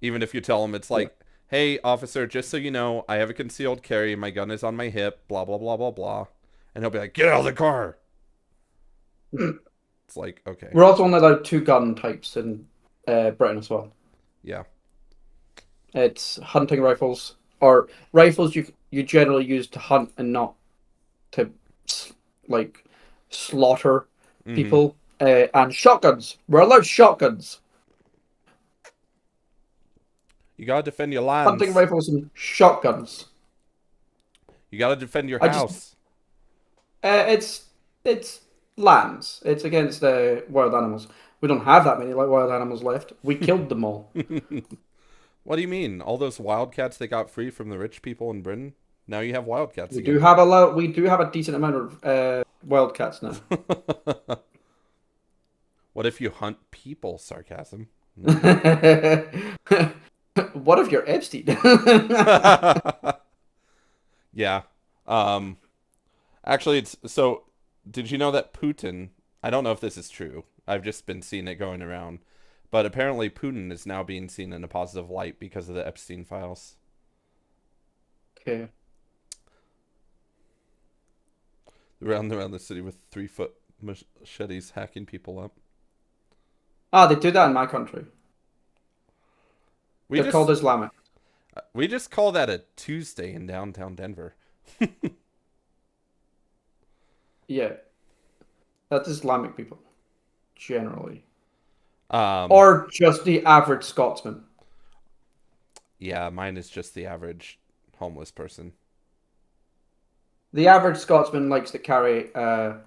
Even if you tell him it's like, "Hey, officer, just so you know, I have a concealed carry. My gun is on my hip. Blah blah blah blah blah," and he'll be like, "Get out of the car." It's like, okay, We're also only allowed two gun types in Britain as well. yeah, It's hunting rifles or rifles you generally use to hunt and not to like slaughter mm-hmm. people. And shotguns. We're allowed shotguns. You gotta defend your Hunting lands. rifles and shotguns. You gotta defend your I just house. it's lands. It's against the wild animals. We don't have that many like wild animals left. We killed them all. What do you mean? All those wildcats they got free from the rich people in Britain? Now you have wildcats We do again. have a lot. We do have a decent amount of wildcats now. What if you hunt people? Sarcasm. What if you're Epstein? Yeah. Um. Actually, it's so. Did you know that Putin? I don't know if this is true. I've just been seeing it going around, but apparently Putin is now being seen in a positive light because of the Epstein files. Okay. Around the city with 3-foot machetes hacking people up. Ah, they do that in my country. We They're called just Islamic. we just call that a Tuesday in downtown Denver. Yeah, that's Islamic people generally, Um, or just the average Scotsman. yeah, mine is just the average homeless person. The average Scotsman likes to carry a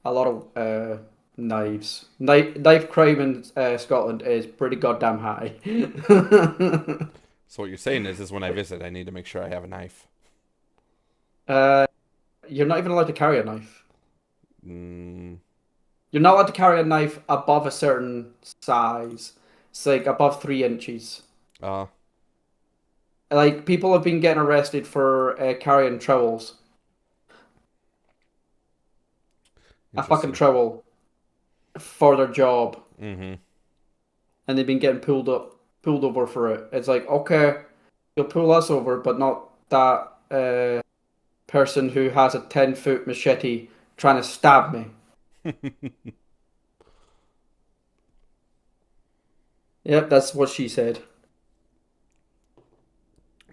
lot of knives. Knife crime in Scotland is pretty goddamn high. So what you're saying is when I visit, I need to make sure I have a knife. uh, you're not even allowed to carry a knife. Mm, You're not allowed to carry a knife above a certain size. It's like above 3 inches. uh, Like people have been getting arrested for carrying trowels. A fucking interesting. trowel for their job, Mm-hmm. and they've been getting pulled over for it. It's like, okay, you'll pull us over, but not that person who has a 10-foot machete trying to stab me. Yep, that's what she said.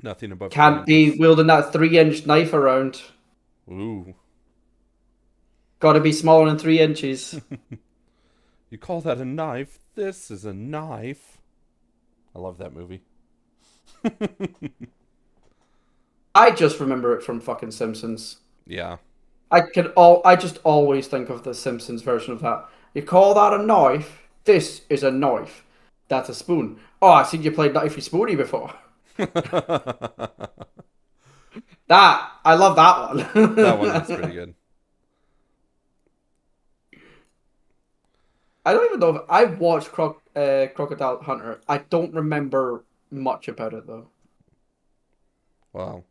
Nothing above three Can't be inches. wielding that 3 inch knife around. Ooh. Got to be smaller than 3 inches. You call that a knife? This is a knife. I love that movie. I just remember it from fucking Simpsons. Yeah. I just always think of the Simpsons version of that. You call that a knife? This is a knife. That's a spoon. Oh, I seen you played Knifey Spoony before. That I love that That one was one. pretty good. I don't even know if I've watched Crocodile Hunter. I don't remember much about it though. Wow.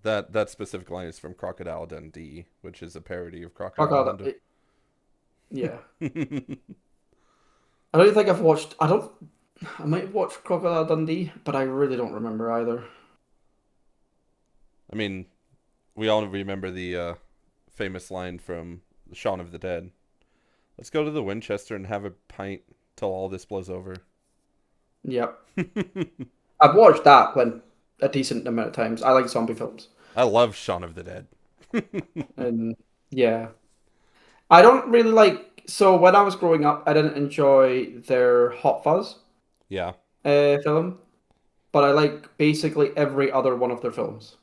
That specific line is from Crocodile Dundee, which is a parody of Crocodile Crocodile, Hunter. yeah. I don't think I've watched. I don't. I might have watched Crocodile Dundee, but I really don't remember either. I mean, we all remember the famous line from Shaun of the Dead. Let's go to the Winchester and have a pint till all this blows over. Yep, I've watched that when a decent amount of times. I like zombie films, I love Shaun of the Dead. and yeah, I don't really like. So when I was growing up, I didn't enjoy their Hot Fuzz Yeah, film, but I like basically every other one of their films.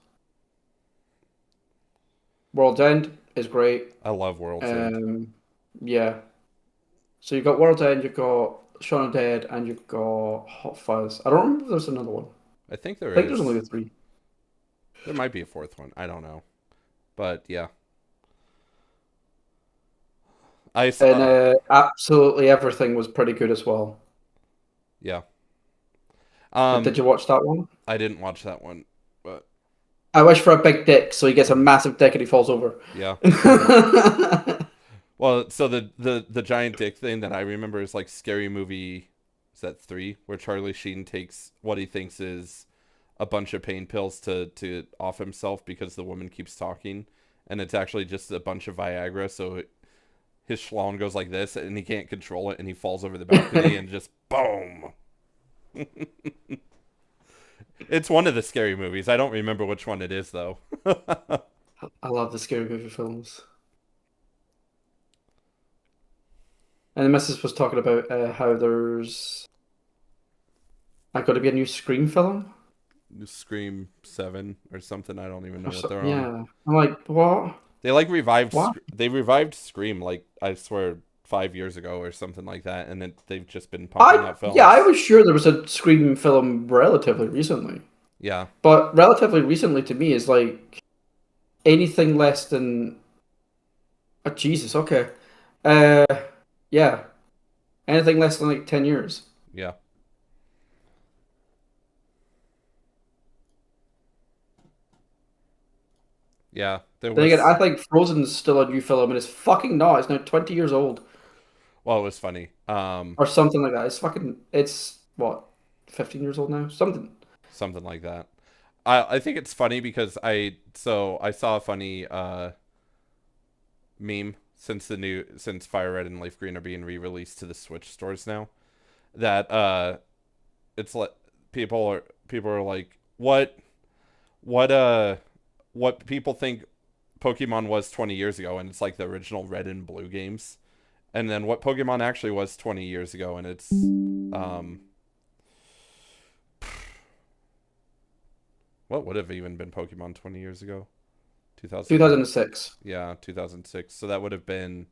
World's End is great. I love World's End. Um, yeah. So you've got World's End, you've got Shaun of the Dead, and you've got Hot Fuzz. I don't remember if there's another one. I think I there think there's only is. the three. There might be a fourth one. I don't know. But yeah. I And saw. absolutely everything was pretty good as well. Yeah. Did Um, you watch that one? I didn't watch that one, but I wish for a big dick, so he gets a massive dick and he falls over. yeah. Well, so the giant dick thing that I remember is like Scary Movie. Is that 3, where Charlie Sheen takes what he thinks is a bunch of pain pills to off himself because the woman keeps talking, and it's actually just a bunch of Viagra. So his schlong goes like this, and he can't control it, and he falls over the balcony, and just boom. It's one of the scary movies. I don't remember which one it is though. I love the scary movie films. And the missus was talking about how there's going to be a new Scream film Scream 7 or something. I don't even know or what they're something. on. Yeah, I'm like, what? They like revived. What? They revived Scream like I swear 5 years ago or something like that, and they've just been pumping I out Yeah, I films. was sure there was a Scream film relatively recently, Yeah, but relatively recently to me is like anything less than Jesus. Okay, uh, yeah, anything less than like 10 years. yeah, yeah. There Then again, I was. think Frozen's still a new film, and it's fucking not. It's now 20 years old Well, it was funny. or something like that. It's what, 15 years old now? Something. Something like that. I think it's funny because I saw a funny meme since Fire Red and Leaf Green are being re-released to the Switch stores now, that it's like people are like, what people think Pokemon was 20 years ago, and it's like the original Red and Blue games, and then what Pokemon actually was 20 years ago, and it's what would have even been Pokemon 20 years ago? 2000. 2006. Yeah, 2006. So that would have been,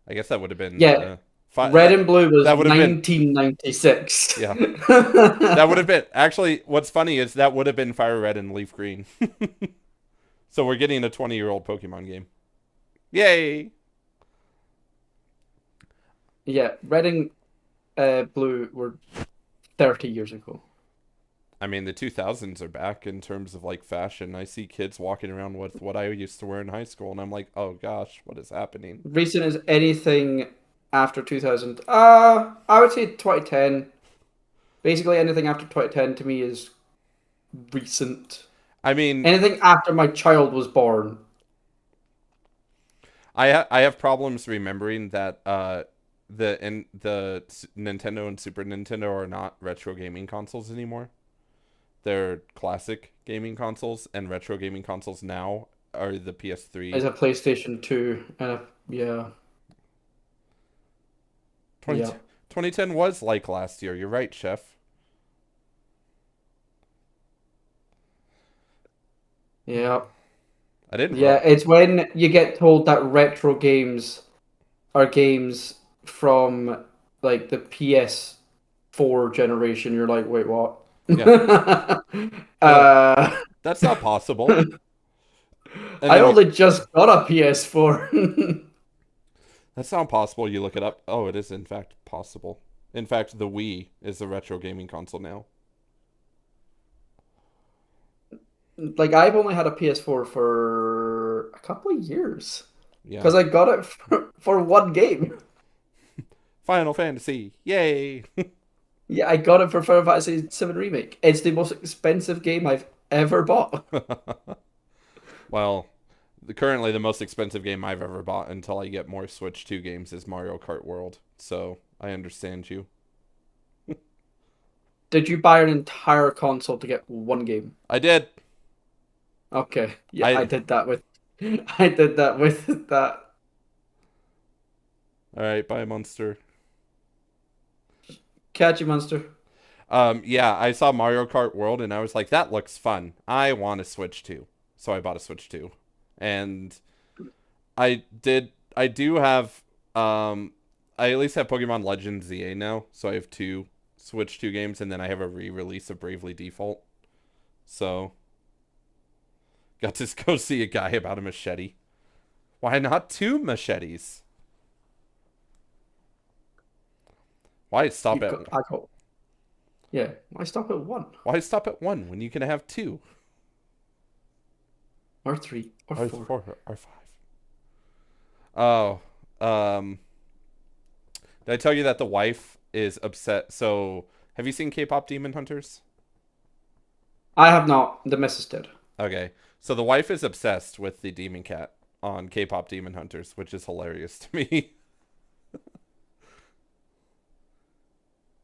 I guess that would have been Yeah, Red and Blue was that would have been 1996. yeah. That would have been actually. What's funny is that would have been Fire Red and Leaf Green. So we're getting a 20-year-old Pokemon game. Yay! Yeah, Red and Blue were 30 years ago. I mean, the 2000s are back in terms of like fashion. I see kids walking around with what I used to wear in high school, and I'm like, oh gosh, what is happening? Recent is anything after 2000. I would say 2010. Basically, anything after 2010 to me is recent. I mean, Anything after my child was born. I have problems remembering that the Nintendo and Super Nintendo are not retro gaming consoles anymore. They're classic gaming consoles, and retro gaming consoles now are the PS3. As a PlayStation 2 and yeah. 2010 was like last year. You're right, Chef. Yeah. I didn't. Yeah, it's when you get told that retro games are games from like the PS4 generation. You're like, wait, what? Yeah. uh, That's not possible. I only just got a PS4. That's not possible. You look it up. Oh, it is in fact possible. In fact, the Wii is a retro gaming console now. Like, I've only had a PS4 for a couple of years. Yeah. Because I got it for one game. Final Fantasy. Yay. Yeah, I got it for Final Fantasy VII Remake. It's the most expensive game I've ever bought. Well, currently the most expensive game I've ever bought until I get more Switch 2 games is Mario Kart World. So I understand you. Did you buy an entire console to get one game? I did. Okay. Yeah, I did that with I did that with that. All right, bye, Monster. Catch you, Monster. Yeah, I saw Mario Kart World and I was like, that looks fun. I want a Switch 2. So I bought a Switch 2. And I do have I at least have Pokemon Legends ZA now, so I have 2 Switch 2 games, and then I have a re-release of Bravely Default. So got to go see a guy about a machete. Why not 2 machetes? Why stop at Yeah, why stop at 1? Why stop at 1 when you can have 2? Or 3 or 4 or 5. Oh, did I tell you that the wife is upset? So, have you seen K-pop Demon Hunters? I have not. The missus did. Okay. So the wife is obsessed with the demon cat on K-pop Demon Hunters, which is hilarious to me.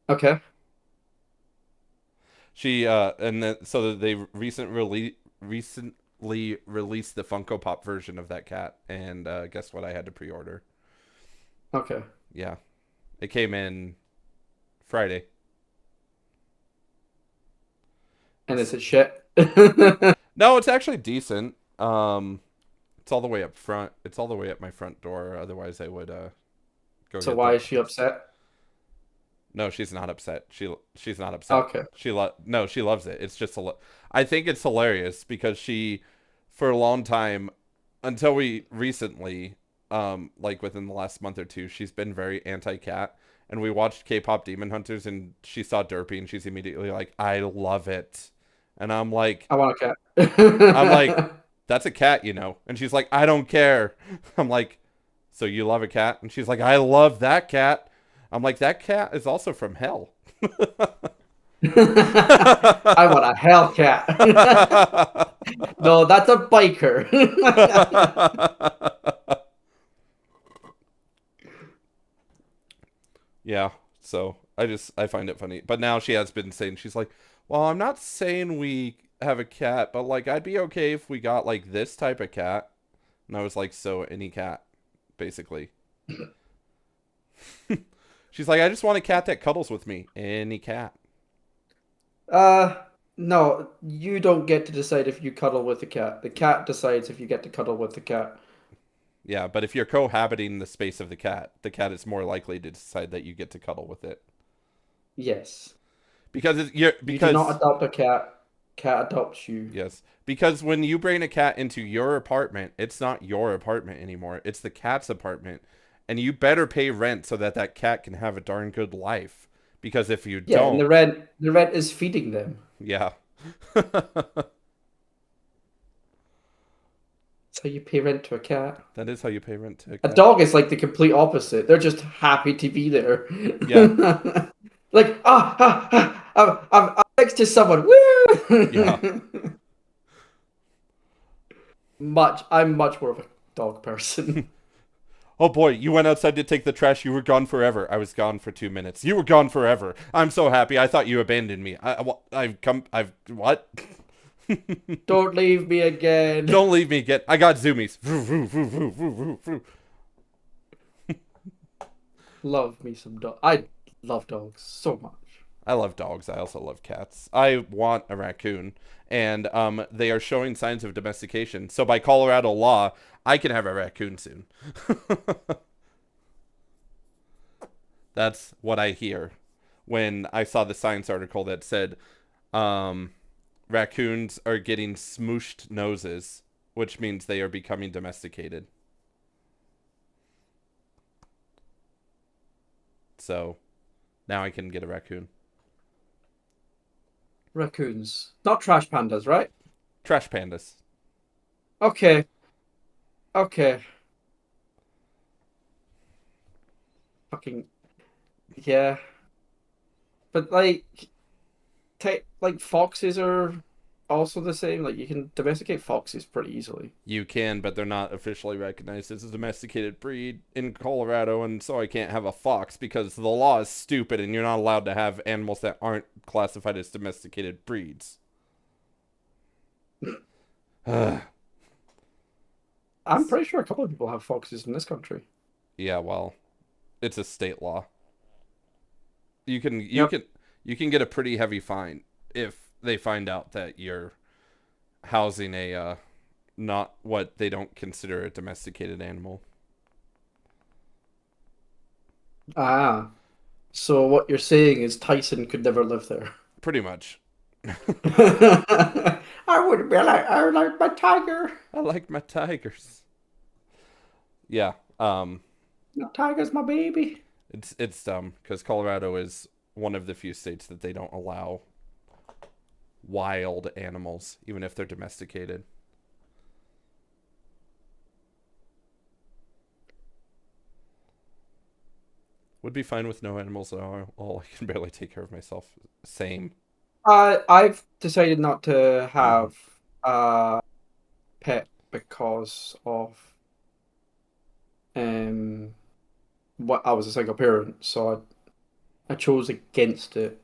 Okay. She and then so they recently released the Funko Pop version of that cat, and guess what? I had to pre-order. Okay. Yeah, it came in Friday. And is it shit? No, it's actually decent. It's all the way up front. It's all the way up my front door. Otherwise, I would go. So why is she upset? No, she's not upset. She's not upset. Okay. She loves it. It's just I think it's hilarious because she, for a long time, until we recently, like within the last month or two, she's been very anti-cat. And we watched K-pop Demon Hunters, and she saw Derpy, and she's immediately like, "I love it," and I'm like, "I want a cat." I'm like, "That's a cat, you know," and she's like, "I don't care." I'm like, "So you love a cat?" And she's like, "I love that cat." I'm like, that cat is also from hell. I want a Hellcat. No, that's a biker. Yeah, so I find it funny. But now she has been saying, she's like, Well, I'm not saying we have a cat, but like I'd be okay if we got like this type of cat. And I was like, so any cat, basically. She's like, I just want a cat that cuddles with me. Any cat. Uh, no, you don't get to decide if you cuddle with the cat. The cat decides if you get to cuddle with the cat. Yeah, but if you're cohabiting the space of the cat is more likely to decide that you get to cuddle with it. Yes. Because you're You do not because adopt a cat. Cat adopts you. yes, because when you bring a cat into your apartment, it's not your apartment anymore. It's the cat's apartment, and you better pay rent so that that cat can have a darn good life. Because if you Yeah, and don't, the rent is feeding them. yeah, That's how you pay rent to a cat. that is how you pay rent to a A cat. dog is like the complete opposite. They're just happy to be there. Yeah, Like, I'm next to someone. Woo! yeah. I'm much more of a dog person. Oh boy, you went outside to take the trash. You were gone forever. I was gone for 2 minutes. You were gone forever. I'm so happy. I thought you abandoned me. I've what? Don't leave me again. Don't leave me again. I got zoomies. Love me some dog. I love dogs so much. I love dogs. I also love cats. I want a raccoon, and they are showing signs of domestication. So by Colorado law, I can have a raccoon soon. That's what I hear when I saw the science article that said raccoons are getting smooshed noses, which means they are becoming domesticated. So now I can get a raccoon. Raccoons, not trash pandas, right? Trash pandas. Okay, okay. Fucking yeah. But like foxes are also the same. Like you can domesticate foxes pretty easily. You can, but they're not officially recognized as a domesticated breed in Colorado, and so I can't have a fox because the law is stupid and you're not allowed to have animals that aren't classified as domesticated breeds. I'm pretty sure a couple of people have foxes in this country. Yeah, well, it's a state law. You can Yep. you can get a pretty heavy fine if they find out that you're housing a not what they don't consider a domesticated animal. Ah, so what you're saying is Tyson could never live there. Pretty much. I would be like, I would like my tiger. I like my tigers. Yeah. My tiger's my baby. It's dumb because Colorado is one of the few states that they don't allow wild animals, even if they're domesticated. Would be fine with no animals at all. I can barely take care of myself. Same. I've decided not to have a pet because of um what I was a single parent, so I chose against it.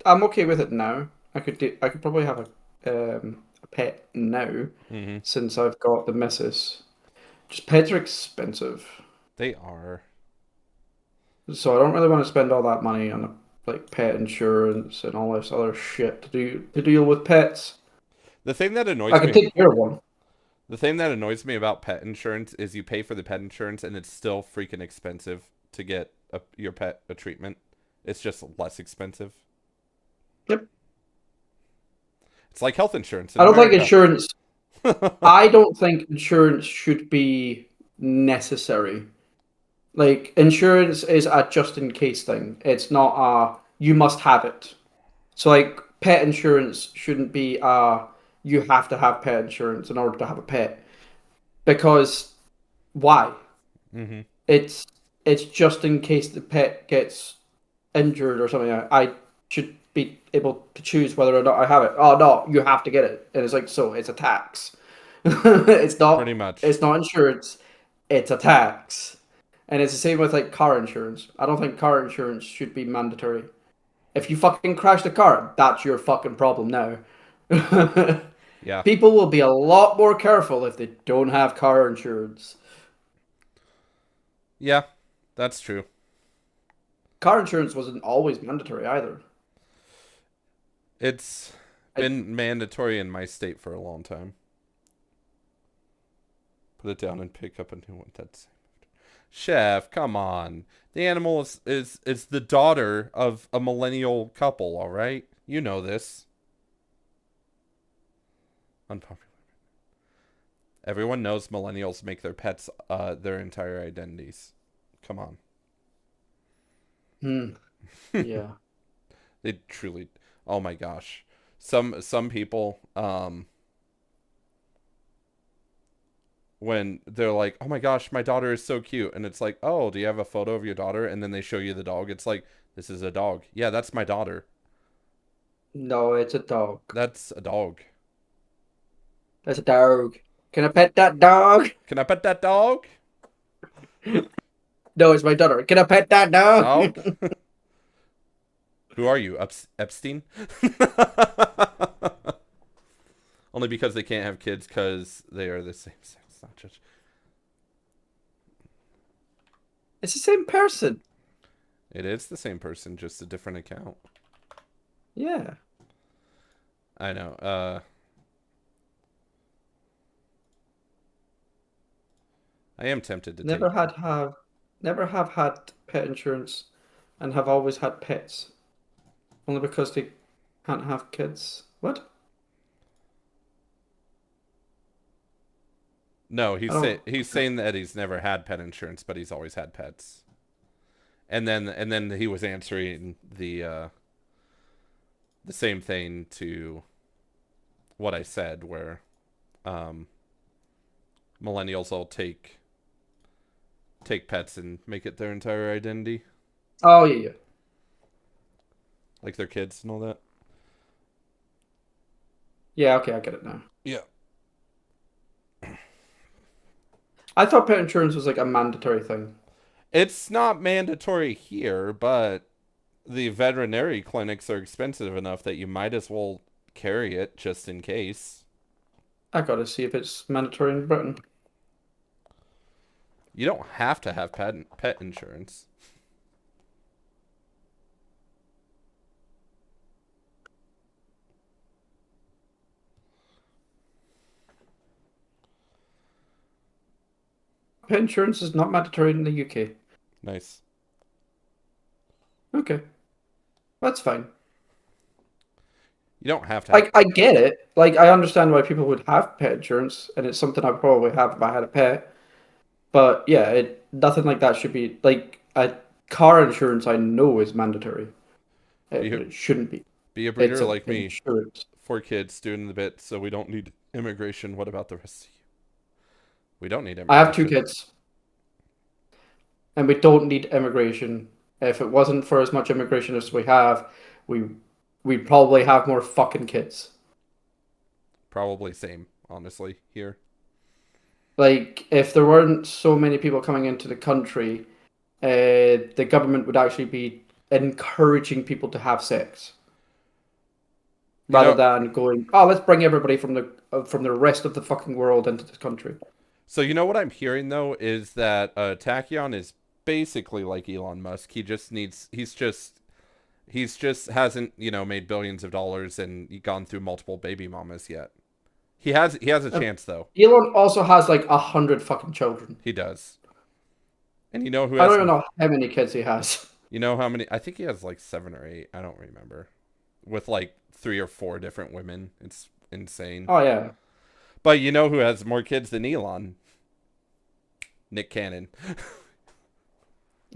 I'm okay with it now. I could probably have a pet now Hmm. since I've got the missus. Just pets are expensive, They are. so I don't really want to spend all that money on like pet insurance and all this other shit to deal with pets. The thing that I annoys could me. take care of one. The thing that annoys me about pet insurance is you pay for the pet insurance and it's still freaking expensive to get your pet a treatment. It's just less expensive. Yep. It's like health insurance in I don't think America. insurance. I don't think insurance should be necessary. Like insurance is a just in case thing. It's not a you must have it. So like pet insurance shouldn't be a you have to have pet insurance in order to have a pet. Because why? Hmm. It's it's just in case the pet gets injured or something. I should be able to choose whether or not I have it. Oh no, you have to get it. And it's like so it's a tax. it's Pretty not much. it's not insurance, it's a tax. And it's the same with like car insurance. I don't think car insurance should be mandatory. If you fucking crash the car, that's your fucking problem now. Yeah. People will be a lot more careful if they don't have car insurance. Yeah, that's true. Car insurance wasn't always mandatory either. It's I, been mandatory in my state for a long time. Put it down and pick up a new one. That's Chef, come on. The animal is the daughter of a millennial couple, all right? You know this. Unpopular. Everyone knows millennials make their pets their entire identities. Come on. hmm, yeah. They truly. Oh my gosh. Some people when they're like, "Oh my gosh, my daughter is so cute." And it's like, "Oh, do you have a photo of your daughter?" And then they show you the dog. It's like, "This is a dog." Yeah, that's my daughter. No, it's a dog. That's a dog. That's a dog. Can I pet that dog? Can I pet that dog? No, it's my daughter. Can I pet that dog? Dog? Who are you? Epstein? Only because they can't have kids because they are the same sex. Not just. It's the same person. It is the same person, just a different account. Yeah. I know. I am tempted to Never take. had have never have had pet insurance and have always had pets. Only because they can't have kids. What? No, I don't. he's saying that he's never had pet insurance, but he's always had pets. And then he was answering the same thing to what I said, where um, millennials all take pets and make it their entire identity, Oh yeah, yeah. like their kids and all that. Yeah, okay, I get it now. Yeah. I thought pet insurance was like a mandatory thing. It's not mandatory here, but the veterinary clinics are expensive enough that you might as well carry it just in case. I gotta see if it's mandatory in Britain. You don't have to have pet insurance. Pet insurance is not mandatory in the UK. Nice. Okay, that's fine. You don't have to have. I get it. Like I understand why people would have pet insurance, and it's something I'd probably have if I had a pet. But yeah, nothing like that should be like a car insurance. I know is mandatory, Be but it shouldn't be. be a It's breeder an like me. insurance. 4 kids doing the bit, so we don't need immigration. What about the rest of you? We don't need I have two immigration. kids, and we don't need immigration. If it wasn't for as much immigration as we have, we we'd probably have more fucking kids. Probably same, honestly, here. Like if there weren't so many people coming into the country, the government would actually be encouraging people to have sex You rather know, than going, oh, let's bring everybody from the rest of the fucking world into this country. so you know what I'm hearing though is that Tachyon is basically like Elon Musk. He's just hasn't, made billions of dollars and gone through multiple baby mamas yet. He has a Uh, chance though. Elon also has like 100 fucking children. He does. And you know who I don't has even know how many kids he has. you know how many? I think he has like 7 or 8. I don't remember. With like 3 or 4 different women. It's insane. Oh yeah. But you know who has more kids than Elon? Nick Cannon.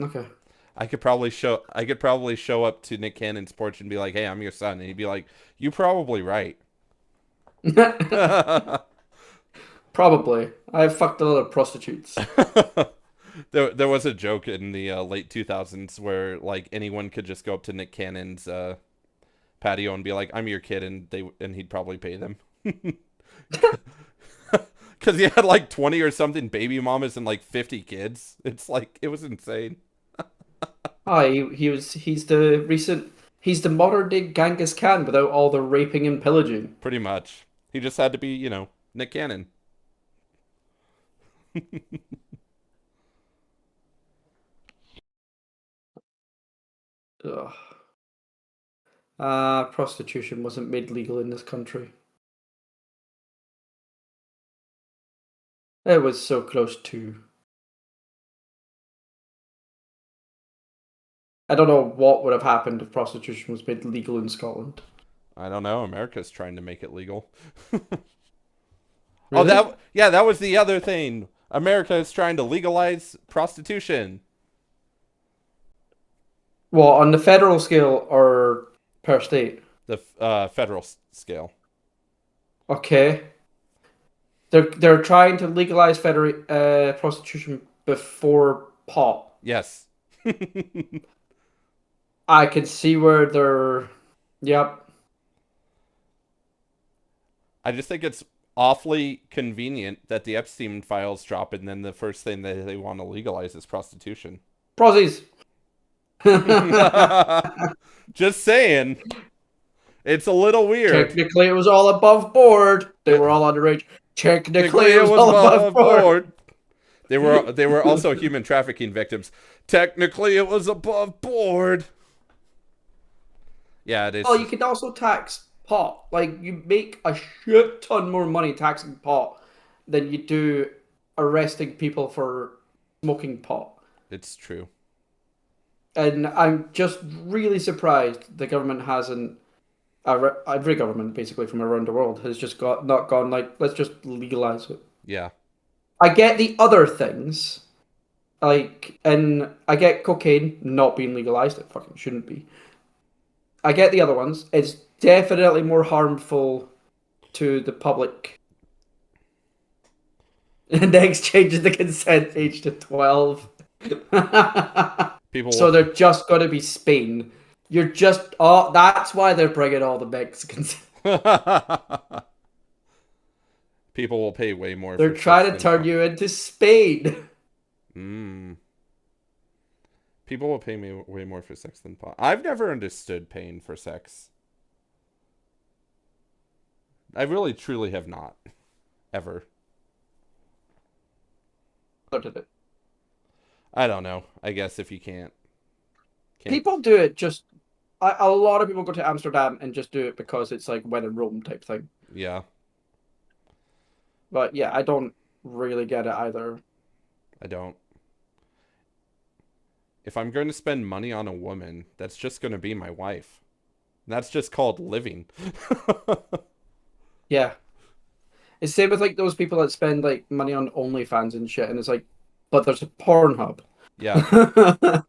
Okay. I could probably show up to Nick Cannon's porch and be like, "Hey, I'm your son." And he'd be like, "You probably right." Probably. I've fucked a lot of prostitutes. There was a joke in the late 2000s where like anyone could just go up to Nick Cannon's patio and be like, "I'm your kid," and he'd probably pay them. Because he had like 20 or something baby mamas and like 50 kids. It's like, it was insane. Oh, he's the recent He's the modern day Genghis Khan without all the raping and pillaging. Pretty much. He just had to be, Nick Cannon. Ugh. Prostitution wasn't made legal in this country. It was so close to. I don't know what would have happened if prostitution was made legal in Scotland. I don't know. America's trying to make it legal. Oh, Really? that was the other thing. America is trying to legalize prostitution. Well, on the federal scale or per state? The federal scale. Okay. They're trying to legalize federal prostitution before pot. Yes. I can see where they're. Yep. I just think it's awfully convenient that the Epstein files drop, and then the first thing that they want to legalize is prostitution. Prozzies. Just saying. It's a little weird. Technically, it was all above board. They were all underage. Technically, it was all above board. They were also human trafficking victims. Technically, it was above board. Yeah, it is. Oh, you could also tax pot. Like, you make a shit ton more money taxing pot than you do arresting people for smoking pot. It's true. And I'm just really surprised the government hasn't. Every government, basically from around the world, has just not gone like, let's just legalize it. Yeah. I get the other things, like, and I get cocaine not being legalized. It fucking shouldn't be. I get the other ones. It's definitely more harmful to the public. Next changes the consent age to 12. People. So they're just going to be Spain. You're just. Oh, that's why they're bringing all the Mexicans. People will pay way more. They're trying to turn you into Spain. People will pay me way more for sex than pot. I've never understood paying for sex. I really, truly have not. Ever. What did it? I don't know. I guess if you can't. People do it just. A lot of people go to Amsterdam and just do it because it's like when in Rome type thing. Yeah. But yeah, I don't really get it either. I don't. If I'm going to spend money on a woman, that's just going to be my wife. That's just called living. Yeah. It's same with like those people that spend like money on OnlyFans and shit, and it's like, but there's a Pornhub. Yeah.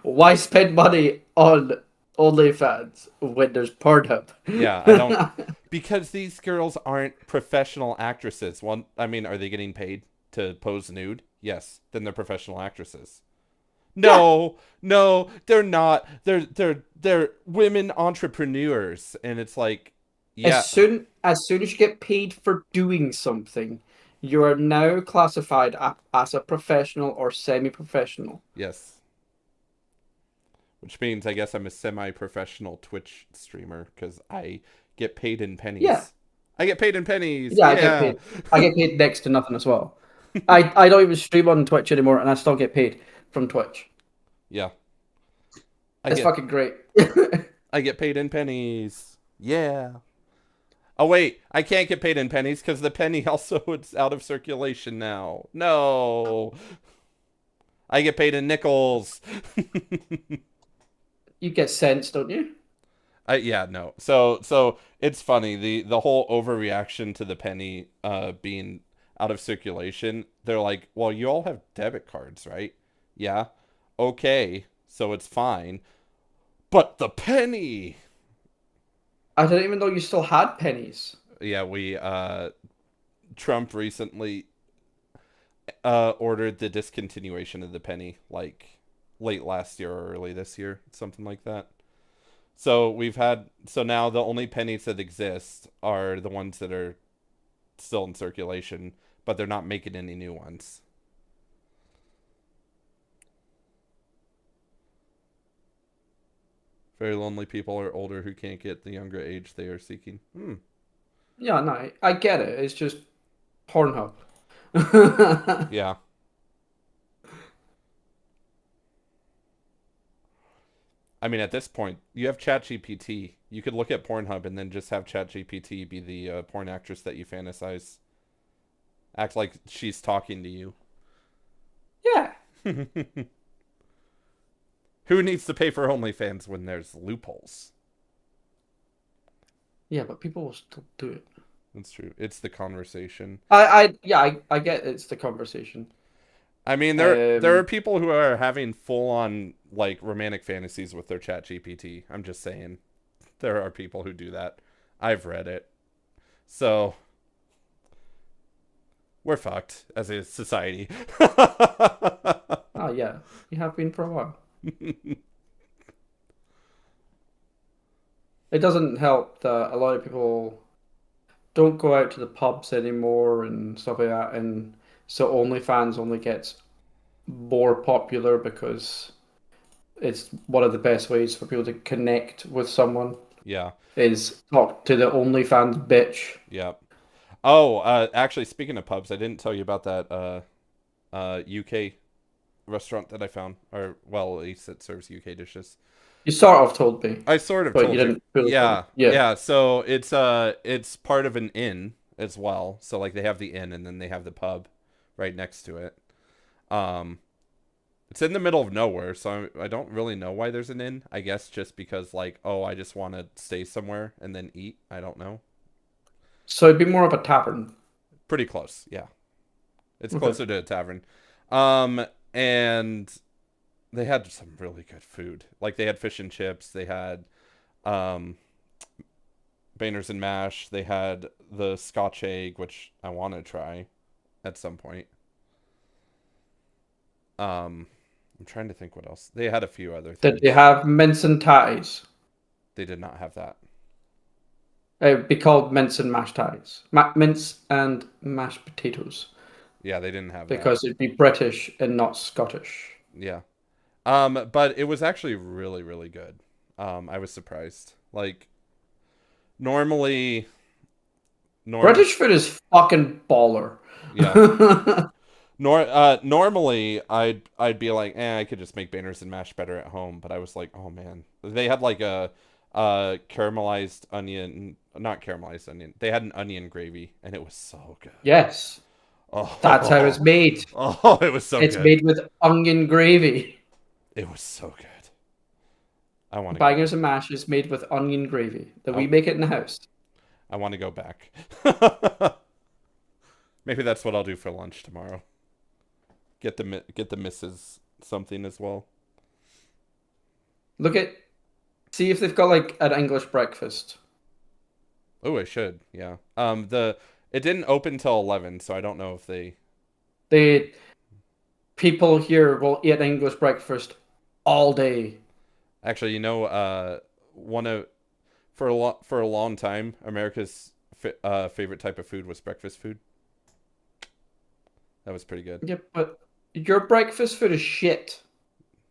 Why spend money on OnlyFans when there's Pornhub? Yeah, I don't. Because these girls aren't professional actresses. Well, I mean, are they getting paid to pose nude? Yes. Then they're professional actresses. No, no, they're not. They're women entrepreneurs, and it's like, yeah. As soon as you get paid for doing something, you are now classified as a professional or semi-professional. Yes. Which means I guess I'm a semi-professional Twitch streamer because I get paid in pennies. Yeah. I get paid in pennies. Yeah, Yeah. I get paid next to nothing as well. I don't even stream on Twitch anymore, and I still get paid from Twitch. Yeah. It's fucking great. I get paid in pennies. Yeah. Oh, wait. I can't get paid in pennies because the penny also is out of circulation now. No. I get paid in nickels. You get cents, don't you? Yeah, no. So it's funny. The whole overreaction to the penny being out of circulation. They're like, well, you all have debit cards, right? Yeah. Okay. So it's fine. But the penny. I didn't even know you still had pennies. Yeah, Trump recently ordered the discontinuation of the penny, like late last year or early this year, something like that. So now the only pennies that exist are the ones that are still in circulation, but they're not making any new ones. Very lonely people are older who can't get the younger age they are seeking. Hmm. Yeah, no, I get it. It's just Pornhub. Yeah. I mean, at this point, you have ChatGPT. You could look at Pornhub and then just have ChatGPT be the porn actress that you fantasize. Act like she's talking to you. Yeah. Who needs to pay for OnlyFans when there's loopholes? Yeah, but people will still do it. That's true. It's the conversation. I get it's the conversation. I mean, there are Um, people who are having full on like romantic fantasies with their ChatGPT. I'm just saying, there are people who do that. I've read it, so we're fucked as a society. oh yeah, you have been for a while. It doesn't help that a lot of people don't go out to the pubs anymore and stuff like that, and so OnlyFans only gets more popular because it's one of the best ways for people to connect with someone Yeah, is talk to the OnlyFans bitch. yeah. Oh, actually, speaking of pubs, I didn't tell you about that UK restaurant that I found, or well, at least it serves UK dishes. You sort of told me, I sort of but you told you. didn't fully tell me. Yeah, Yeah. yeah. So it's part of an inn as well. So like they have the inn and then they have the pub right next to it. Um, it's in the middle of nowhere, so I don't really know why there's an inn. I guess just because like, oh, I just want to stay somewhere and then eat. I don't know. So it'd be more of a tavern. Pretty close, yeah. It's Okay. closer to a tavern. And they had some really good food. Like they had fish and chips. They had um Banners and mash. They had the Scotch egg, which I want to try at some point. I'm trying to think what else. They had a few other Did they things. have mince and tatties? They did not have that. It'd be called mince and mashed tatties. Mince and mashed potatoes Yeah, they didn't have that. because it'd be British and not Scottish. Yeah. But it was actually really, really good. I was surprised. Like normally, normal. British food is fucking baller. Yeah. Normally I'd be like, I could just make banners and mash better at home, but I was like, oh man, they had like a caramelized onion, not caramelized onion. They had an onion gravy, and it was so good. Yes, that's how it's Oh, made. oh, it was so It's good. made with onion gravy. It was so good. I want to go Bangers back. and mash is made with onion gravy. That I, we make it in the house. I want to go back. Maybe that's what I'll do for lunch tomorrow. Get the missus something as well. Look at, see if they've got like an English breakfast. Oh, I should. Yeah. The it didn't open till 11, so I don't know if they They people here will eat English breakfast all day. actually, one of for a long time, America's favorite type of food was breakfast food. That was pretty good. Yeah, but your breakfast food is shit.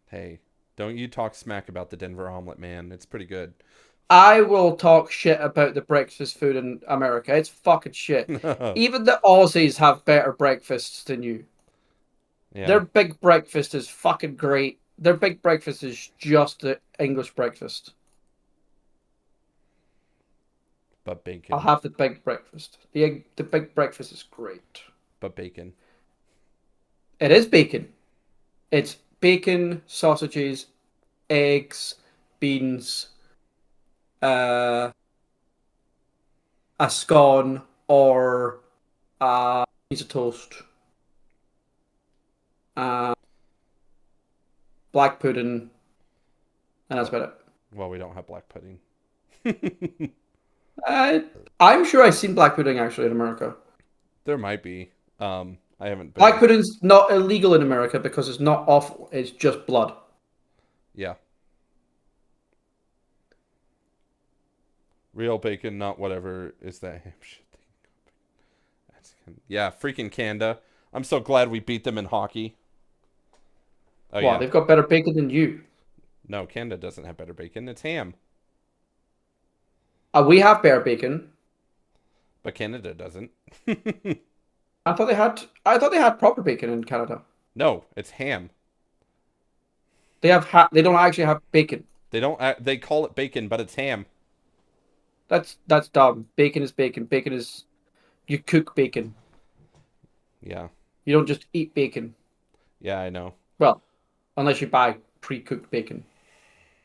Hey, don't you talk smack about the Denver omelet, man. It's pretty good. I will talk shit about the breakfast food in America. It's fucking shit. Even the Aussies have better breakfasts than you. Their Yeah, big breakfast is fucking great. Their big breakfast is just the English breakfast. but I'll bacon. have the big breakfast. The big breakfast is great. But bacon. It is bacon. It's bacon, sausages, eggs, beans, uh, a scone, or a piece of toast, uh, black pudding, and that's Well, about it. well, we don't have black pudding. Uh, I'm sure I've seen black pudding actually in America. There might be. I haven't been Black to. pudding's not illegal in America because it's not awful. It's just blood. Yeah, real bacon, not whatever is that ham shit thing. Yeah, freaking Canada. I'm so glad we beat them in hockey. Oh Wow, yeah, they've got better bacon than you. No, Canada doesn't have better bacon. It's ham. We have bear bacon. But Canada doesn't. I thought they had proper bacon in Canada. No, it's ham. They don't actually have bacon. They don't. They call it bacon, but it's ham. That's dumb. Bacon is bacon. Bacon is you cook bacon. Yeah. You don't just eat bacon. Yeah, I know. Well, unless you buy pre-cooked bacon,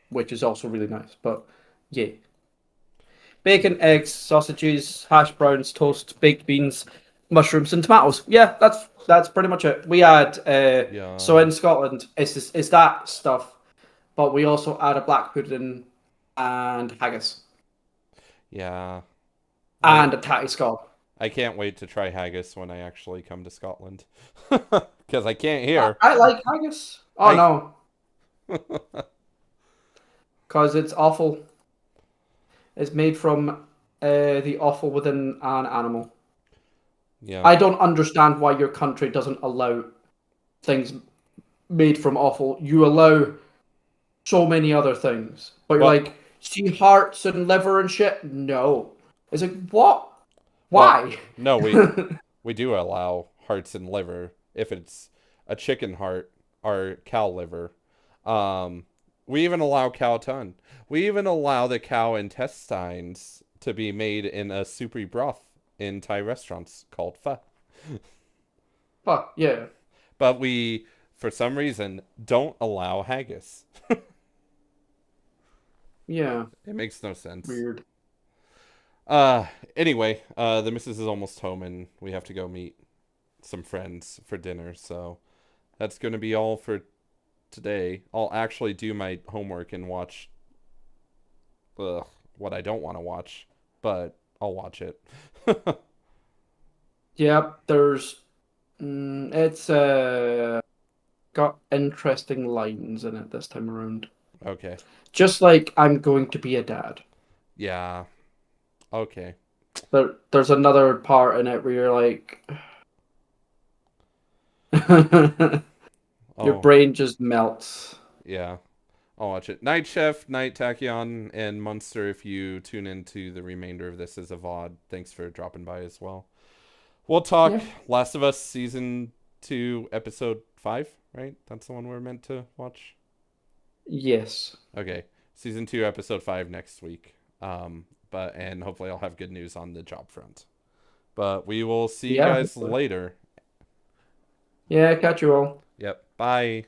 which is also really nice. But yeah. Bacon, eggs, sausages, hash browns, toast, baked beans, mushrooms, and tomatoes. Yeah, that's pretty much it. We add so Yeah. in Scotland, it's that stuff, but we also add a black pudding and haggis Yeah. I and a tatty scald. I can't wait to try haggis when I actually come to Scotland. Because I can't here. I like haggis. Oh I no, because it's awful. It's made from the offal within an animal. Yeah. I don't understand why your country doesn't allow things made from offal. You allow so many other things, but you're Well, like, see hearts and liver and shit. No, it's like what? well, Why? no, we do allow hearts and liver if it's a chicken heart or cow liver. Um, we even allow cow tongue. We even allow the cow intestines to be made in a soupy broth in Thai restaurants called pho. Fuck yeah, But we, for some reason, don't allow haggis. yeah, It makes no sense. weird. Uh, anyway, the missus is almost home and we have to go meet some friends for dinner. So that's going to be all for today. I'll actually do my homework and watch what I don't want to watch, but I'll watch it. Yep, it's got interesting lines in it this time around. Okay. Just like I'm going to be a dad. Yeah. Okay. There's another part in it where you're like, your Oh, brain just melts. yeah. I'll watch it. Night Chef, Night Tachyon, and Munster, if you tune into the remainder of this as a VOD, thanks for dropping by as well. We'll talk Yeah. Last of Us Season 2, Episode 5, right? That's the one we're meant to watch? Yes. Okay. Season 2, Episode 5 next week. And hopefully I'll have good news on the job front. But we will see you Yeah. guys Hopefully. later. Yeah. Catch you all. Yep. Bye.